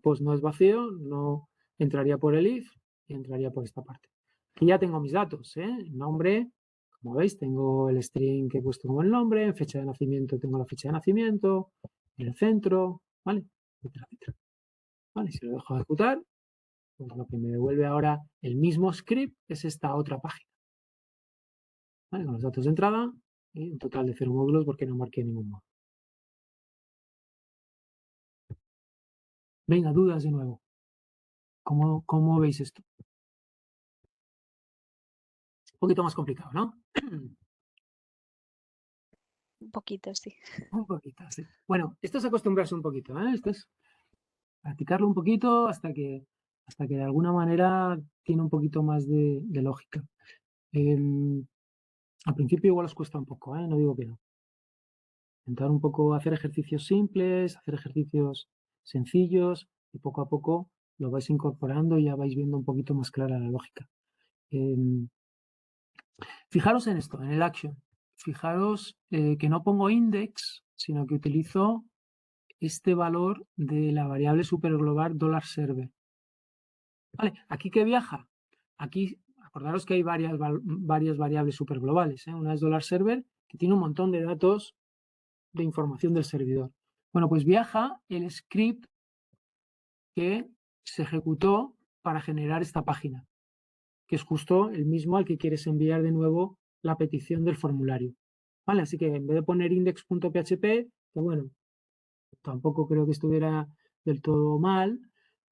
$post no es vacío, no entraría por el if y entraría por esta parte. Aquí ya tengo mis datos, nombre, como veis, tengo el string que he puesto como el nombre, en fecha de nacimiento tengo la fecha de nacimiento, el centro, ¿vale? Etcétera, etcétera. ¿Vale? Si lo dejo ejecutar, pues lo que me devuelve ahora el mismo script es esta otra página. ¿Vale? Con los datos de entrada y un total de 0 módulos porque no marqué ningún módulo. Venga, dudas de nuevo. ¿Cómo veis esto? Un poquito más complicado, ¿no? Un poquito, sí. Un poquito, sí. Bueno, esto es acostumbrarse un poquito, ¿eh? Esto es practicarlo un poquito hasta que de alguna manera tiene un poquito más de lógica. Al principio igual os cuesta un poco, ¿eh? No digo que no. Intentar un poco hacer ejercicios simples, hacer ejercicios sencillos y poco a poco lo vais incorporando y ya vais viendo un poquito más clara la lógica. Fijaros en esto, en el action. Fijaros que no pongo index, sino que utilizo este valor de la variable superglobal $server. Vale, ¿aquí qué viaja? Aquí, acordaros que hay varias variables superglobales. Una es $server, que tiene un montón de datos de información del servidor. Bueno, pues viaja el script que se ejecutó para generar esta página, que es justo el mismo al que quieres enviar de nuevo la petición del formulario. Vale, así que en vez de poner index.php, que bueno, tampoco creo que estuviera del todo mal,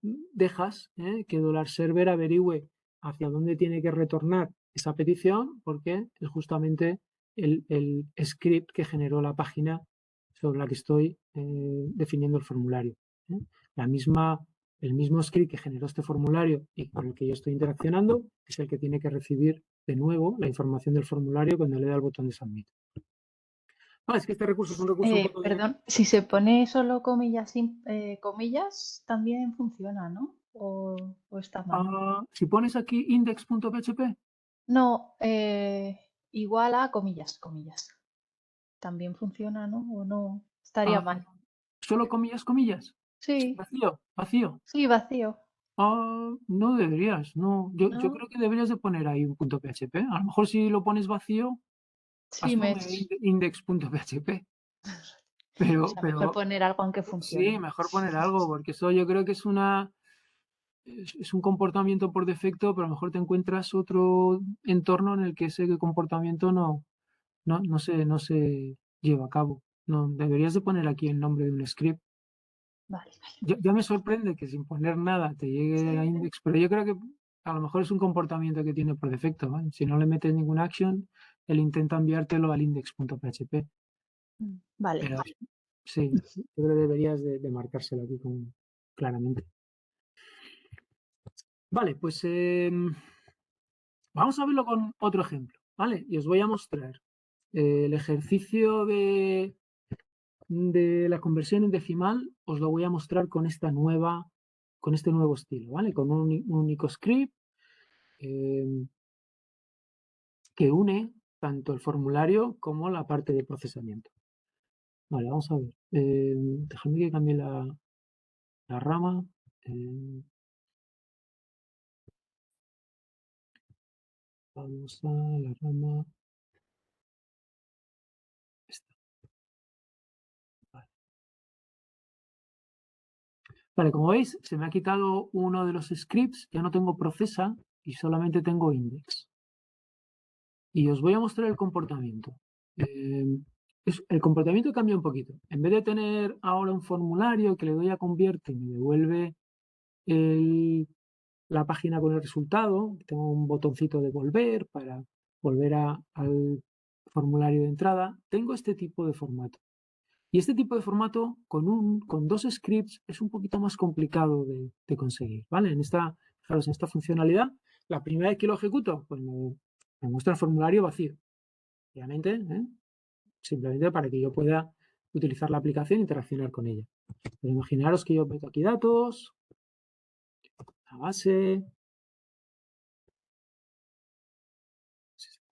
dejas que $server averigüe hacia dónde tiene que retornar esa petición, porque es justamente el script que generó la página sobre la que estoy definiendo el formulario. El mismo script que generó este formulario y con el que yo estoy interaccionando es el que tiene que recibir de nuevo la información del formulario cuando le da el botón de submit. Es que este recurso es un recurso un poco de... Perdón, si se pone solo comillas, comillas, también funciona, ¿no? ¿O está mal? si pones aquí index.php, No, igual a comillas, comillas. También funciona, ¿no? ¿O no? Estaría mal. solo comillas, comillas, Sí, vacío, vacío. sí, vacío. No deberías, no. Yo ¿No? creo que deberías de poner ahí un punto .php. A lo mejor si lo pones vacío, Sí, hazlo index.php. o Pero, sea, mejor pero poner algo aunque sí, funcione. mejor poner algo, porque eso yo creo que es un comportamiento por defecto, pero a lo mejor te encuentras otro entorno en el que ese comportamiento no se lleva a cabo. No, deberías de poner aquí el nombre de un script. Vale, Ya me sorprende que sin poner nada te llegue a vale. index, pero yo creo que a lo mejor es un comportamiento que tiene por defecto, ¿vale? Si no le metes ninguna action, él intenta enviártelo al index.php. Vale. Pero sí, yo creo que deberías de marcárselo aquí claramente. Vale, pues vamos a verlo con otro ejemplo, ¿vale? Y os voy a mostrar el ejercicio de la conversión en decimal, os lo voy a mostrar con este nuevo estilo, ¿vale? Con un único script que une tanto el formulario como la parte de procesamiento. Vale, vamos a ver. Déjame que cambie la rama. Vamos a la rama. Esta. Vale, como veis, se me ha quitado uno de los scripts. Ya no tengo procesa y solamente tengo index. Y os voy a mostrar el comportamiento. El comportamiento cambia un poquito. En vez de tener ahora un formulario que le doy a convierte y me devuelve la página con el resultado, tengo un botoncito de volver para volver al formulario de entrada, tengo este tipo de formato. Y este tipo de formato con dos scripts es un poquito más complicado de conseguir, ¿vale? Fijaros, en esta funcionalidad, la primera vez que lo ejecuto, pues me muestra el formulario vacío. Obviamente, simplemente para que yo pueda utilizar la aplicación e interaccionar con ella. Pero imaginaros que yo meto aquí datos, la base,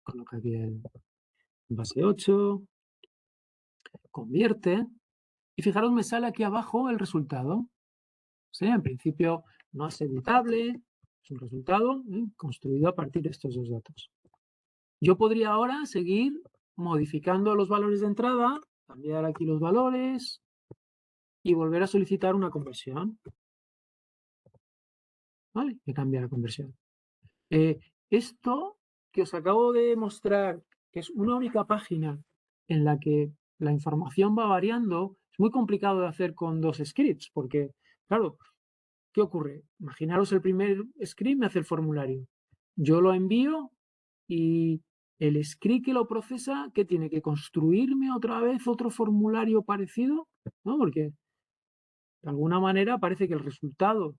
coloco aquí el base 8, convierte, y fijaros, me sale aquí abajo el resultado. ¿Sí? En principio no es editable, es un resultado construido a partir de estos dos datos. Yo podría ahora seguir modificando los valores de entrada, cambiar aquí los valores y volver a solicitar una conversión. ¿Vale? Que cambia la conversión. Esto que os acabo de mostrar, que es una única página en la que la información va variando, es muy complicado de hacer con dos scripts, porque, claro, ¿qué ocurre? Imaginaros el primer script me hace el formulario. Yo lo envío y el script que lo procesa, ¿qué tiene? ¿Que construirme otra vez otro formulario parecido? ¿No? Porque de alguna manera parece que el resultado,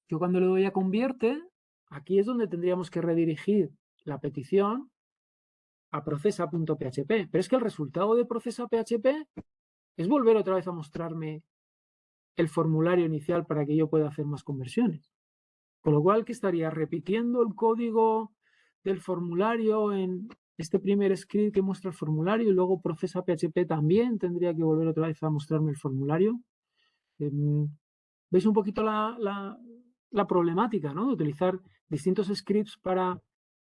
yo cuando le doy a convierte, aquí es donde tendríamos que redirigir la petición a procesa.php. Pero es que el resultado de procesa.php es volver otra vez a mostrarme el formulario inicial para que yo pueda hacer más conversiones. Con lo cual, que estaría repitiendo el código del formulario en este primer script que muestra el formulario y luego procesa.php también tendría que volver otra vez a mostrarme el formulario. ¿Veis un poquito la problemática, ¿no? De utilizar distintos scripts para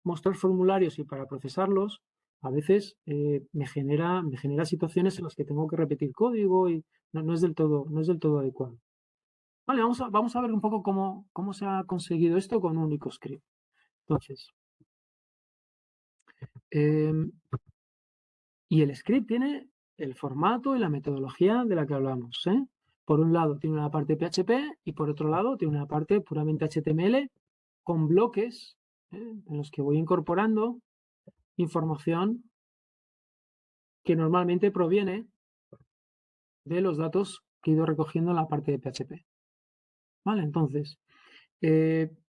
mostrar formularios y para procesarlos. A veces me genera situaciones en las que tengo que repetir código y no es del todo adecuado. Vale, vamos a ver un poco cómo se ha conseguido esto con un único script. Entonces, y el script tiene el formato y la metodología de la que hablamos. Por un lado tiene una parte PHP y por otro lado tiene una parte puramente HTML con bloques en los que voy incorporando información que normalmente proviene de los datos que he ido recogiendo en la parte de PHP. Vale, entonces,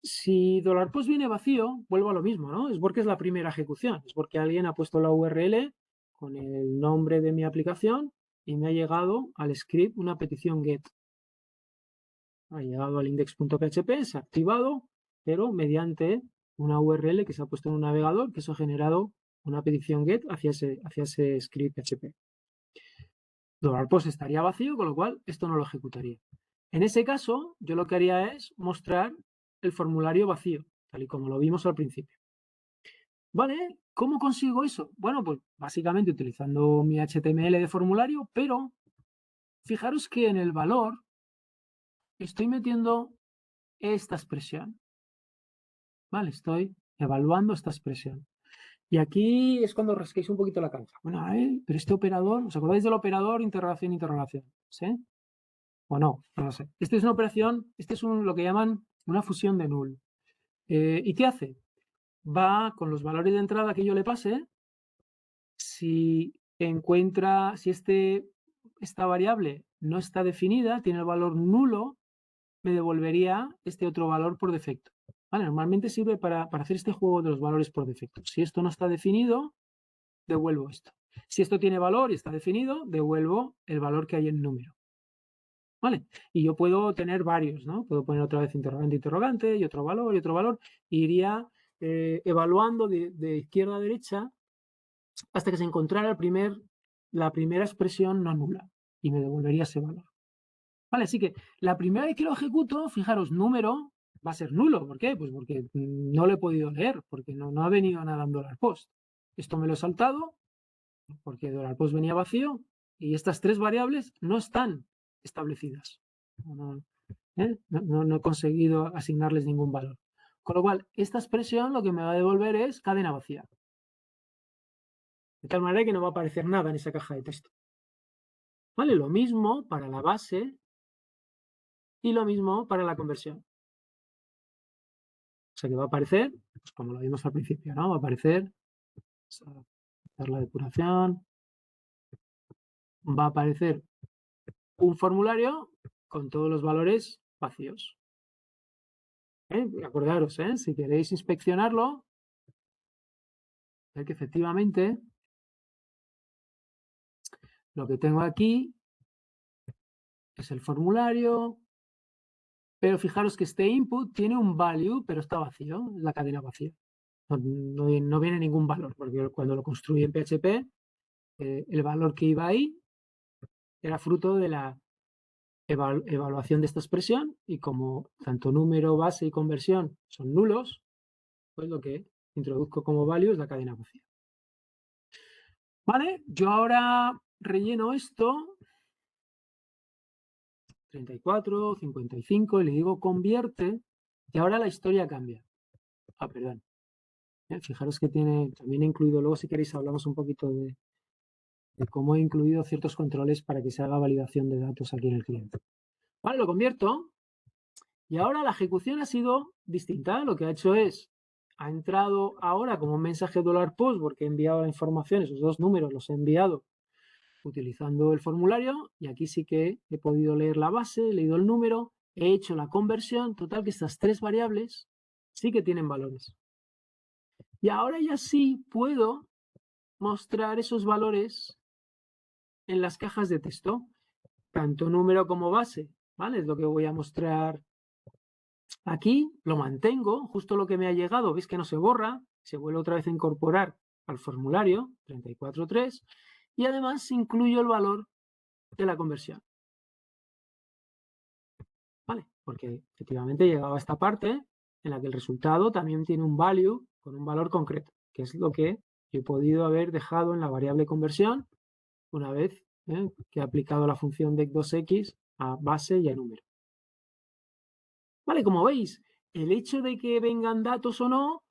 si $post viene vacío, vuelvo a lo mismo, ¿no? Es porque es la primera ejecución, es porque alguien ha puesto la URL con el nombre de mi aplicación y me ha llegado al script una petición GET. Ha llegado al index.php, se ha activado, pero mediante una URL que se ha puesto en un navegador, que eso ha generado una petición GET hacia ese script PHP. $post estaría vacío, con lo cual esto no lo ejecutaría. En ese caso, yo lo que haría es mostrar el formulario vacío, tal y como lo vimos al principio. ¿Vale? ¿Cómo consigo eso? Bueno, pues básicamente utilizando mi HTML de formulario, pero fijaros que en el valor estoy metiendo esta expresión. ¿Vale? Estoy evaluando esta expresión. Y aquí es cuando rasquéis un poquito la cabeza. Bueno, pero este operador, ¿os acordáis del operador interrogación? ¿Sí? O no, no lo sé. Esta es una operación, este es lo que llaman una fusión de null. ¿Y qué hace? Va con los valores de entrada que yo le pase, si encuentra, si esta variable no está definida, tiene el valor nulo, me devolvería este otro valor por defecto. ¿Vale? Normalmente sirve para hacer este juego de los valores por defecto. Si esto no está definido, devuelvo esto. Si esto tiene valor y está definido, devuelvo el valor que hay en número. ¿Vale? Y yo puedo tener varios, ¿no? Puedo poner otra vez interrogante, y otro valor, e iría evaluando de izquierda a derecha hasta que se encontrara la primera expresión no nula y me devolvería ese valor. ¿Vale? Así que la primera vez que lo ejecuto, fijaros, número va a ser nulo. ¿Por qué? Pues porque no lo he podido leer, porque no ha venido nada en $post. Esto me lo he saltado porque $post venía vacío y estas tres variables no están establecidas. No he conseguido asignarles ningún valor. Con lo cual, esta expresión lo que me va a devolver es cadena vacía. De tal manera que no va a aparecer nada en esa caja de texto. ¿Vale? Lo mismo para la base y lo mismo para la conversión. O sea que va a aparecer, pues como lo vimos al principio, ¿no? Va a aparecer, vamos a hacer la depuración, va a aparecer un formulario con todos los valores vacíos. Acordaros, si queréis inspeccionarlo, ver que efectivamente lo que tengo aquí es el formulario, pero fijaros que este input tiene un value, pero está vacío, es la cadena vacía. No viene ningún valor, porque cuando lo construí en PHP, el valor que iba ahí era fruto de la evaluación de esta expresión y como tanto número, base y conversión son nulos, pues lo que introduzco como value es la cadena vacía. Vale, yo ahora relleno esto, 34, 55, y le digo convierte, y ahora la historia cambia. Perdón. Fijaros que también he incluido, luego si queréis hablamos un poquito de cómo he incluido ciertos controles para que se haga validación de datos aquí en el cliente. Vale, lo convierto Y ahora la ejecución ha sido distinta. Lo que ha hecho es, ha entrado ahora como un mensaje $post porque he enviado la información, esos dos números los he enviado utilizando el formulario y aquí sí que he podido leer la base, he leído el número, he hecho la conversión, total que estas tres variables sí que tienen valores. Y ahora ya sí puedo mostrar esos valores en las cajas de texto, tanto número como base, ¿vale? Es lo que voy a mostrar aquí, lo mantengo, justo lo que me ha llegado, veis que no se borra, se vuelve otra vez a incorporar al formulario 34.3 y además incluyo el valor de la conversión. ¿Vale? Porque efectivamente he llegado a esta parte en la que el resultado también tiene un value con un valor concreto, que es lo que he podido haber dejado en la variable conversión una vez que he aplicado la función dec2x a base y a número. Vale, como veis, el hecho de que vengan datos o no,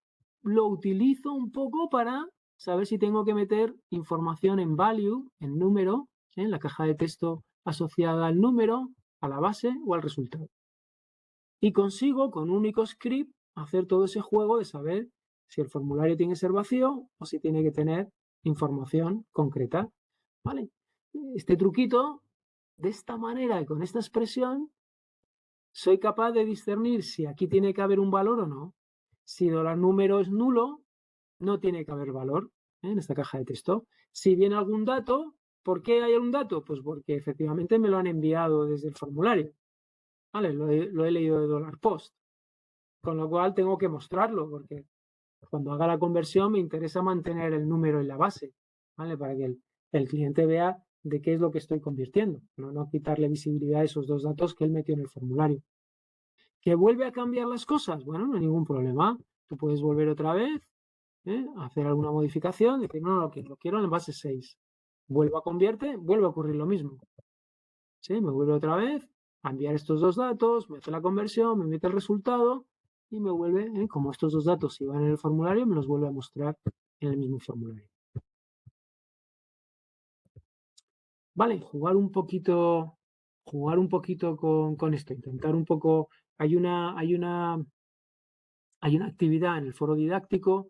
lo utilizo un poco para saber si tengo que meter información en value, en número, en la caja de texto asociada al número, a la base o al resultado. Y consigo con un único script hacer todo ese juego de saber si el formulario tiene que ser vacío o si tiene que tener información concreta. ¿Vale? Este truquito, de esta manera y con esta expresión, soy capaz de discernir si aquí tiene que haber un valor o no. Si $número es nulo, no tiene que haber valor en esta caja de texto. Si viene algún dato, ¿por qué hay algún dato? Pues porque efectivamente me lo han enviado desde el formulario. ¿Vale? Lo he leído de $post. Con lo cual tengo que mostrarlo, porque cuando haga la conversión me interesa mantener el número en la base, ¿vale? Para que el cliente vea de qué es lo que estoy convirtiendo, no quitarle visibilidad a esos dos datos que él metió en el formulario. ¿Que vuelve a cambiar las cosas? Bueno, no hay ningún problema. Tú puedes volver otra vez, hacer alguna modificación, decir, no, lo quiero en base 6. Vuelvo a convierte, vuelve a ocurrir lo mismo. ¿Sí? Me vuelve otra vez a enviar estos dos datos, me hace la conversión, me mete el resultado y me vuelve, como estos dos datos iban en el formulario, me los vuelve a mostrar en el mismo formulario. Vale, jugar un poquito con esto, intentar un poco. Hay una actividad en el foro didáctico,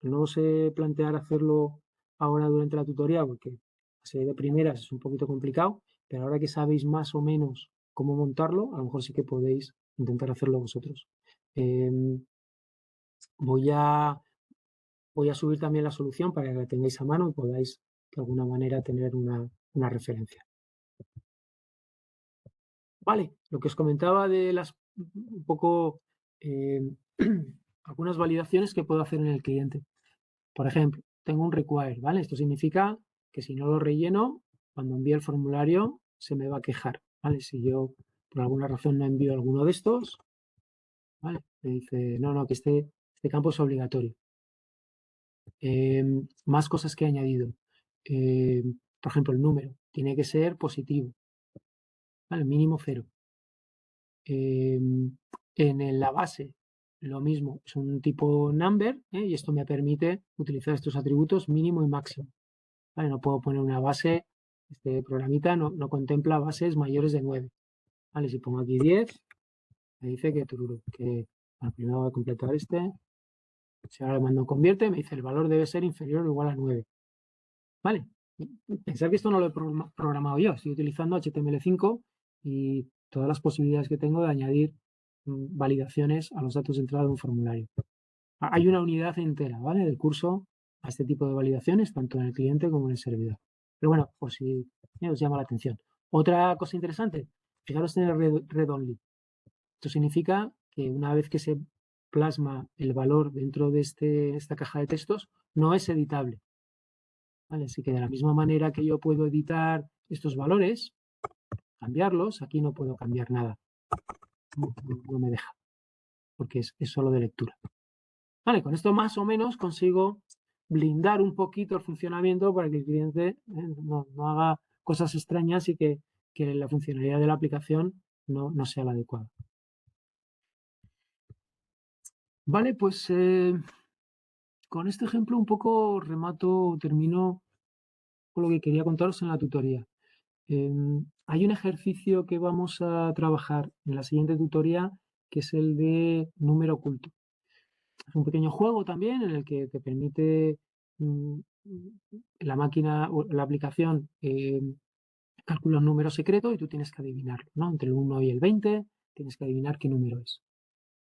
no sé plantear hacerlo ahora durante la tutoría porque así de primeras es un poquito complicado, pero ahora que sabéis más o menos cómo montarlo, a lo mejor sí que podéis intentar hacerlo vosotros. Voy a subir también la solución para que la tengáis a mano y podáis de alguna manera tener una referencia. Vale, lo que os comentaba de las un poco algunas validaciones que puedo hacer en el cliente. Por ejemplo, tengo un require, ¿vale? Esto significa que si no lo relleno, cuando envíe el formulario se me va a quejar, ¿vale? Si yo por alguna razón no envío alguno de estos, ¿vale? Me dice, no, que este campo es obligatorio. Más cosas que he añadido. Por ejemplo, el número tiene que ser positivo, ¿vale? Mínimo 0. En la base, lo mismo, es un tipo number y esto me permite utilizar estos atributos mínimo y máximo. ¿Vale? No puedo poner una base, este programita no contempla bases mayores de 9. ¿Vale? Si pongo aquí 10, me dice que primero voy a completar este. Si ahora le mando convierte, me dice el valor debe ser inferior o igual a 9. ¿Vale? Pensar que esto no lo he programado yo, estoy utilizando HTML5 y todas las posibilidades que tengo de añadir validaciones a los datos de entrada de un formulario. Hay una unidad entera, ¿vale? Del curso a este tipo de validaciones, tanto en el cliente como en el servidor. Pero bueno, por si os llama la atención. Otra cosa interesante, fijaros en el read only. Esto significa que una vez que se plasma el valor dentro de esta caja de textos, no es editable. ¿Vale? Así que de la misma manera que yo puedo editar estos valores, cambiarlos, aquí no puedo cambiar nada. No me deja, porque es solo de lectura. Vale, con esto más o menos consigo blindar un poquito el funcionamiento para que el cliente no haga cosas extrañas y que la funcionalidad de la aplicación no sea la adecuada. Vale, pues con este ejemplo un poco termino con lo que quería contaros en la tutoría. Hay un ejercicio que vamos a trabajar en la siguiente tutoría, que es el de número oculto. Es un pequeño juego también en el que te permite la máquina o la aplicación calcula un número secreto y tú tienes que adivinarlo, ¿no? Entre el 1 y el 20 tienes que adivinar qué número es.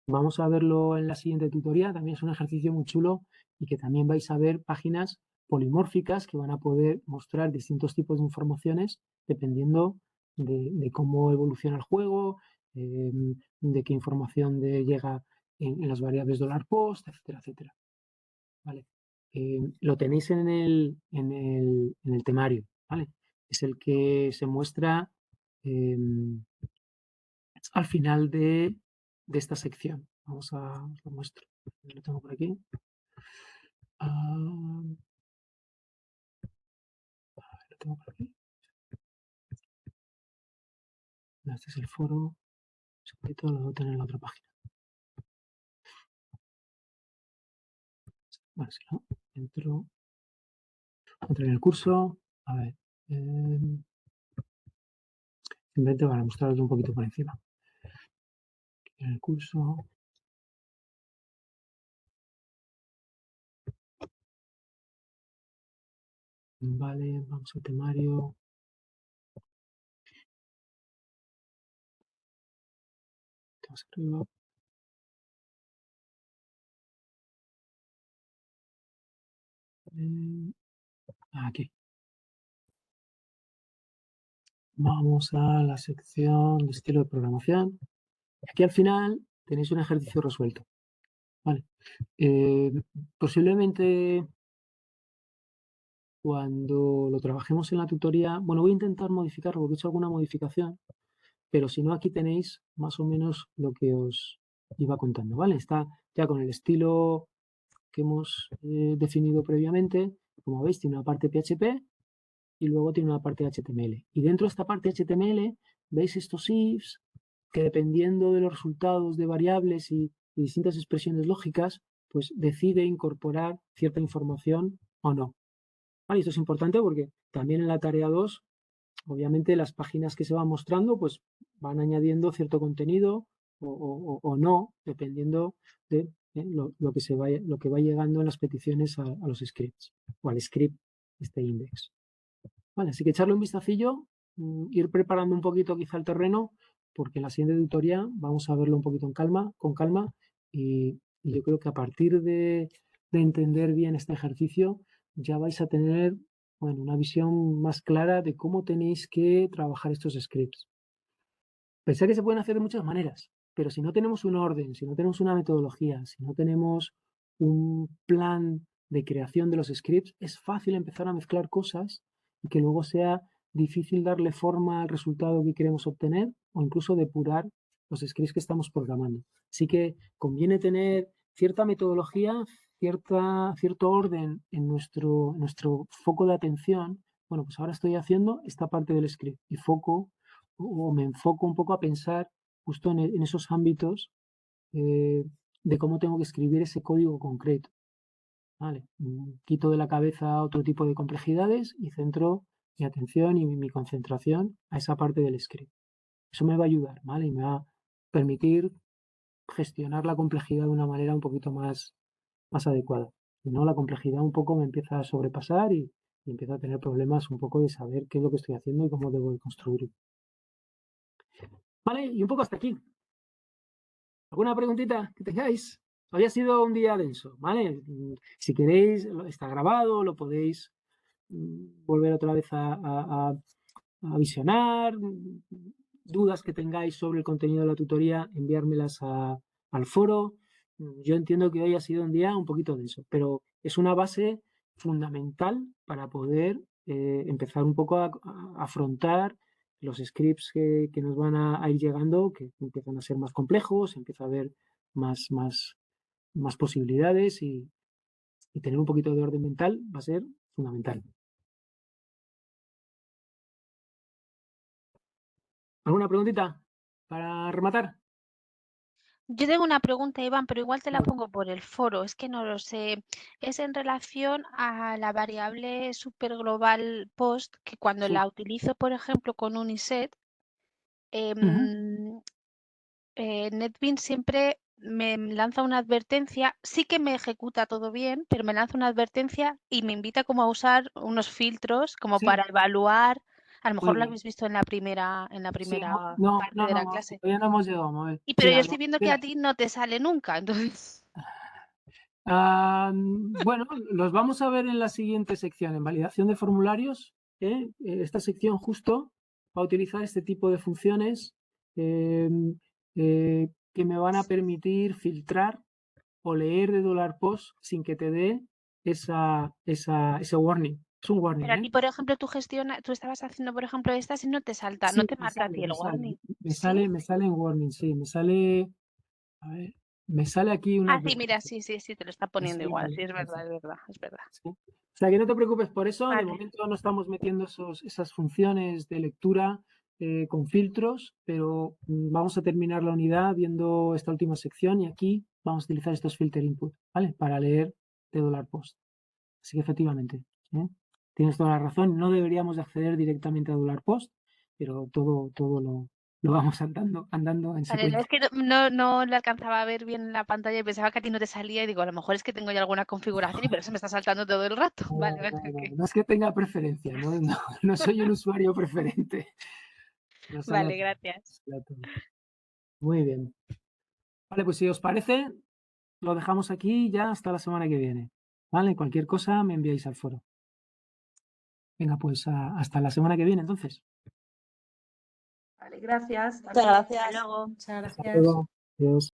Vamos a verlo en la siguiente tutoría. También es un ejercicio muy chulo y que también vais a ver páginas polimórficas que van a poder mostrar distintos tipos de informaciones dependiendo de cómo evoluciona el juego, de qué información llega en las variables $post, etcétera, etcétera. ¿Vale? Lo tenéis en el temario, ¿vale? Es el que se muestra al final de esta sección. Os lo muestro. Lo tengo por aquí. Lo tengo por aquí. Este es el foro. Secreto, lo debo tener en la otra página. Bueno, si no, entro en el curso. A ver. Simplemente para mostraros un poquito por encima. En el curso. Vale, vamos al temario. Vamos arriba. Aquí. Vamos a la sección de estilo de programación. Aquí al final tenéis un ejercicio resuelto. Vale. Posiblemente cuando lo trabajemos en la tutoría, bueno, voy a intentar modificarlo porque he hecho alguna modificación, pero si no, aquí tenéis más o menos lo que os iba contando, ¿vale? Está ya con el estilo que hemos definido previamente. Como veis, tiene una parte PHP y luego tiene una parte HTML. Y dentro de esta parte HTML, veis estos ifs que dependiendo de los resultados de variables y distintas expresiones lógicas, pues decide incorporar cierta información o no. ¿Vale? Esto es importante porque también en la tarea 2, obviamente las páginas que se van mostrando, pues van añadiendo cierto contenido o no, dependiendo de lo que va llegando en las peticiones a los scripts o al script, este index. Vale, así que echarle un vistacillo, ir preparando un poquito quizá el terreno, porque en la siguiente tutoría vamos a verlo un poquito con calma, y yo creo que a partir de entender bien este ejercicio, ya vais a tener, bueno, una visión más clara de cómo tenéis que trabajar estos scripts. Pensé que se pueden hacer de muchas maneras, pero si no tenemos un orden, si no tenemos una metodología, si no tenemos un plan de creación de los scripts, es fácil empezar a mezclar cosas y que luego sea difícil darle forma al resultado que queremos obtener o incluso depurar los scripts que estamos programando. Así que conviene tener cierta metodología, cierto orden en nuestro foco de atención. Bueno, pues ahora estoy haciendo esta parte del script y o me enfoco un poco a pensar justo en esos ámbitos de cómo tengo que escribir ese código concreto. ¿Vale? Quito de la cabeza otro tipo de complejidades y centro mi atención y mi concentración a esa parte del script. Eso me va a ayudar, ¿vale? Y me va a permitir gestionar la complejidad de una manera un poquito más adecuada. Si no, la complejidad un poco me empieza a sobrepasar y empiezo a tener problemas un poco de saber qué es lo que estoy haciendo y cómo debo de construir. Vale, y un poco hasta aquí. ¿Alguna preguntita que tengáis? Hoy ha sido un día denso, ¿vale? Si queréis, está grabado, lo podéis volver otra vez a visionar. Dudas que tengáis sobre el contenido de la tutoría, enviármelas al foro. Yo entiendo que hoy ha sido un día un poquito denso, pero es una base fundamental para poder empezar un poco a afrontar los scripts que nos van a ir llegando, que empiezan a ser más complejos, empieza a haber más posibilidades y tener un poquito de orden mental va a ser fundamental. ¿Alguna preguntita para rematar? Yo tengo una pregunta, Iván, pero igual te la Vale. pongo por el foro, es que no lo sé. Es en relación a la variable superglobal post, que cuando Sí. la utilizo, por ejemplo, con Uniset, Ujú. NetBeans siempre me lanza una advertencia, sí que me ejecuta todo bien, pero me lanza una advertencia y me invita como a usar unos filtros como Sí, para evaluar. A lo muy mejor lo bien. habéis visto en la primera Sí, parte de la clase. todavía no hemos llegado, Mabel. Pero yo Mira, estoy viendo que mira, a ti no te sale nunca, entonces. bueno, los vamos a ver en la siguiente sección, en validación de formularios. Esta sección justo va a utilizar este tipo de funciones que me van a permitir filtrar o leer de $post sin que te dé ese warning. Es un warning, Pero a ti, por ejemplo, tú estabas haciendo, por ejemplo, estas y no te salta, no Sí, te marca a ti el warning. ¿Sí? me sale en warning, sí, me sale, a ver, me sale aquí una Ah, sí, mira, advertencia. sí, te lo está Me poniendo sale una igual, sí, es advertencia. verdad, es verdad, es verdad. Sí. O sea que no te preocupes por eso, de Vale. momento no estamos metiendo esas funciones de lectura con filtros, pero vamos a terminar la unidad viendo esta última sección y aquí vamos a utilizar estos filter input, ¿vale? Para leer de $post. Así que efectivamente, ¿eh? Tienes toda la razón, no deberíamos de acceder directamente a $post, pero todo lo vamos andando en Vale, no, secuencia. es que no le alcanzaba a ver bien la pantalla y pensaba que a ti no te salía y digo, a lo mejor es que tengo ya alguna configuración y por eso me está saltando todo el rato. Vale, vale, ok. No es que tenga preferencia, no soy un usuario preferente. No sale Vale, gracias. a todo. Muy bien. Vale, pues si os parece, lo dejamos aquí ya hasta la semana que viene. ¿Vale? Cualquier cosa me enviáis al foro. Venga, pues hasta la semana que viene, entonces. Vale, gracias. Muchas gracias. Hasta luego. Muchas Hasta gracias. luego. Adiós.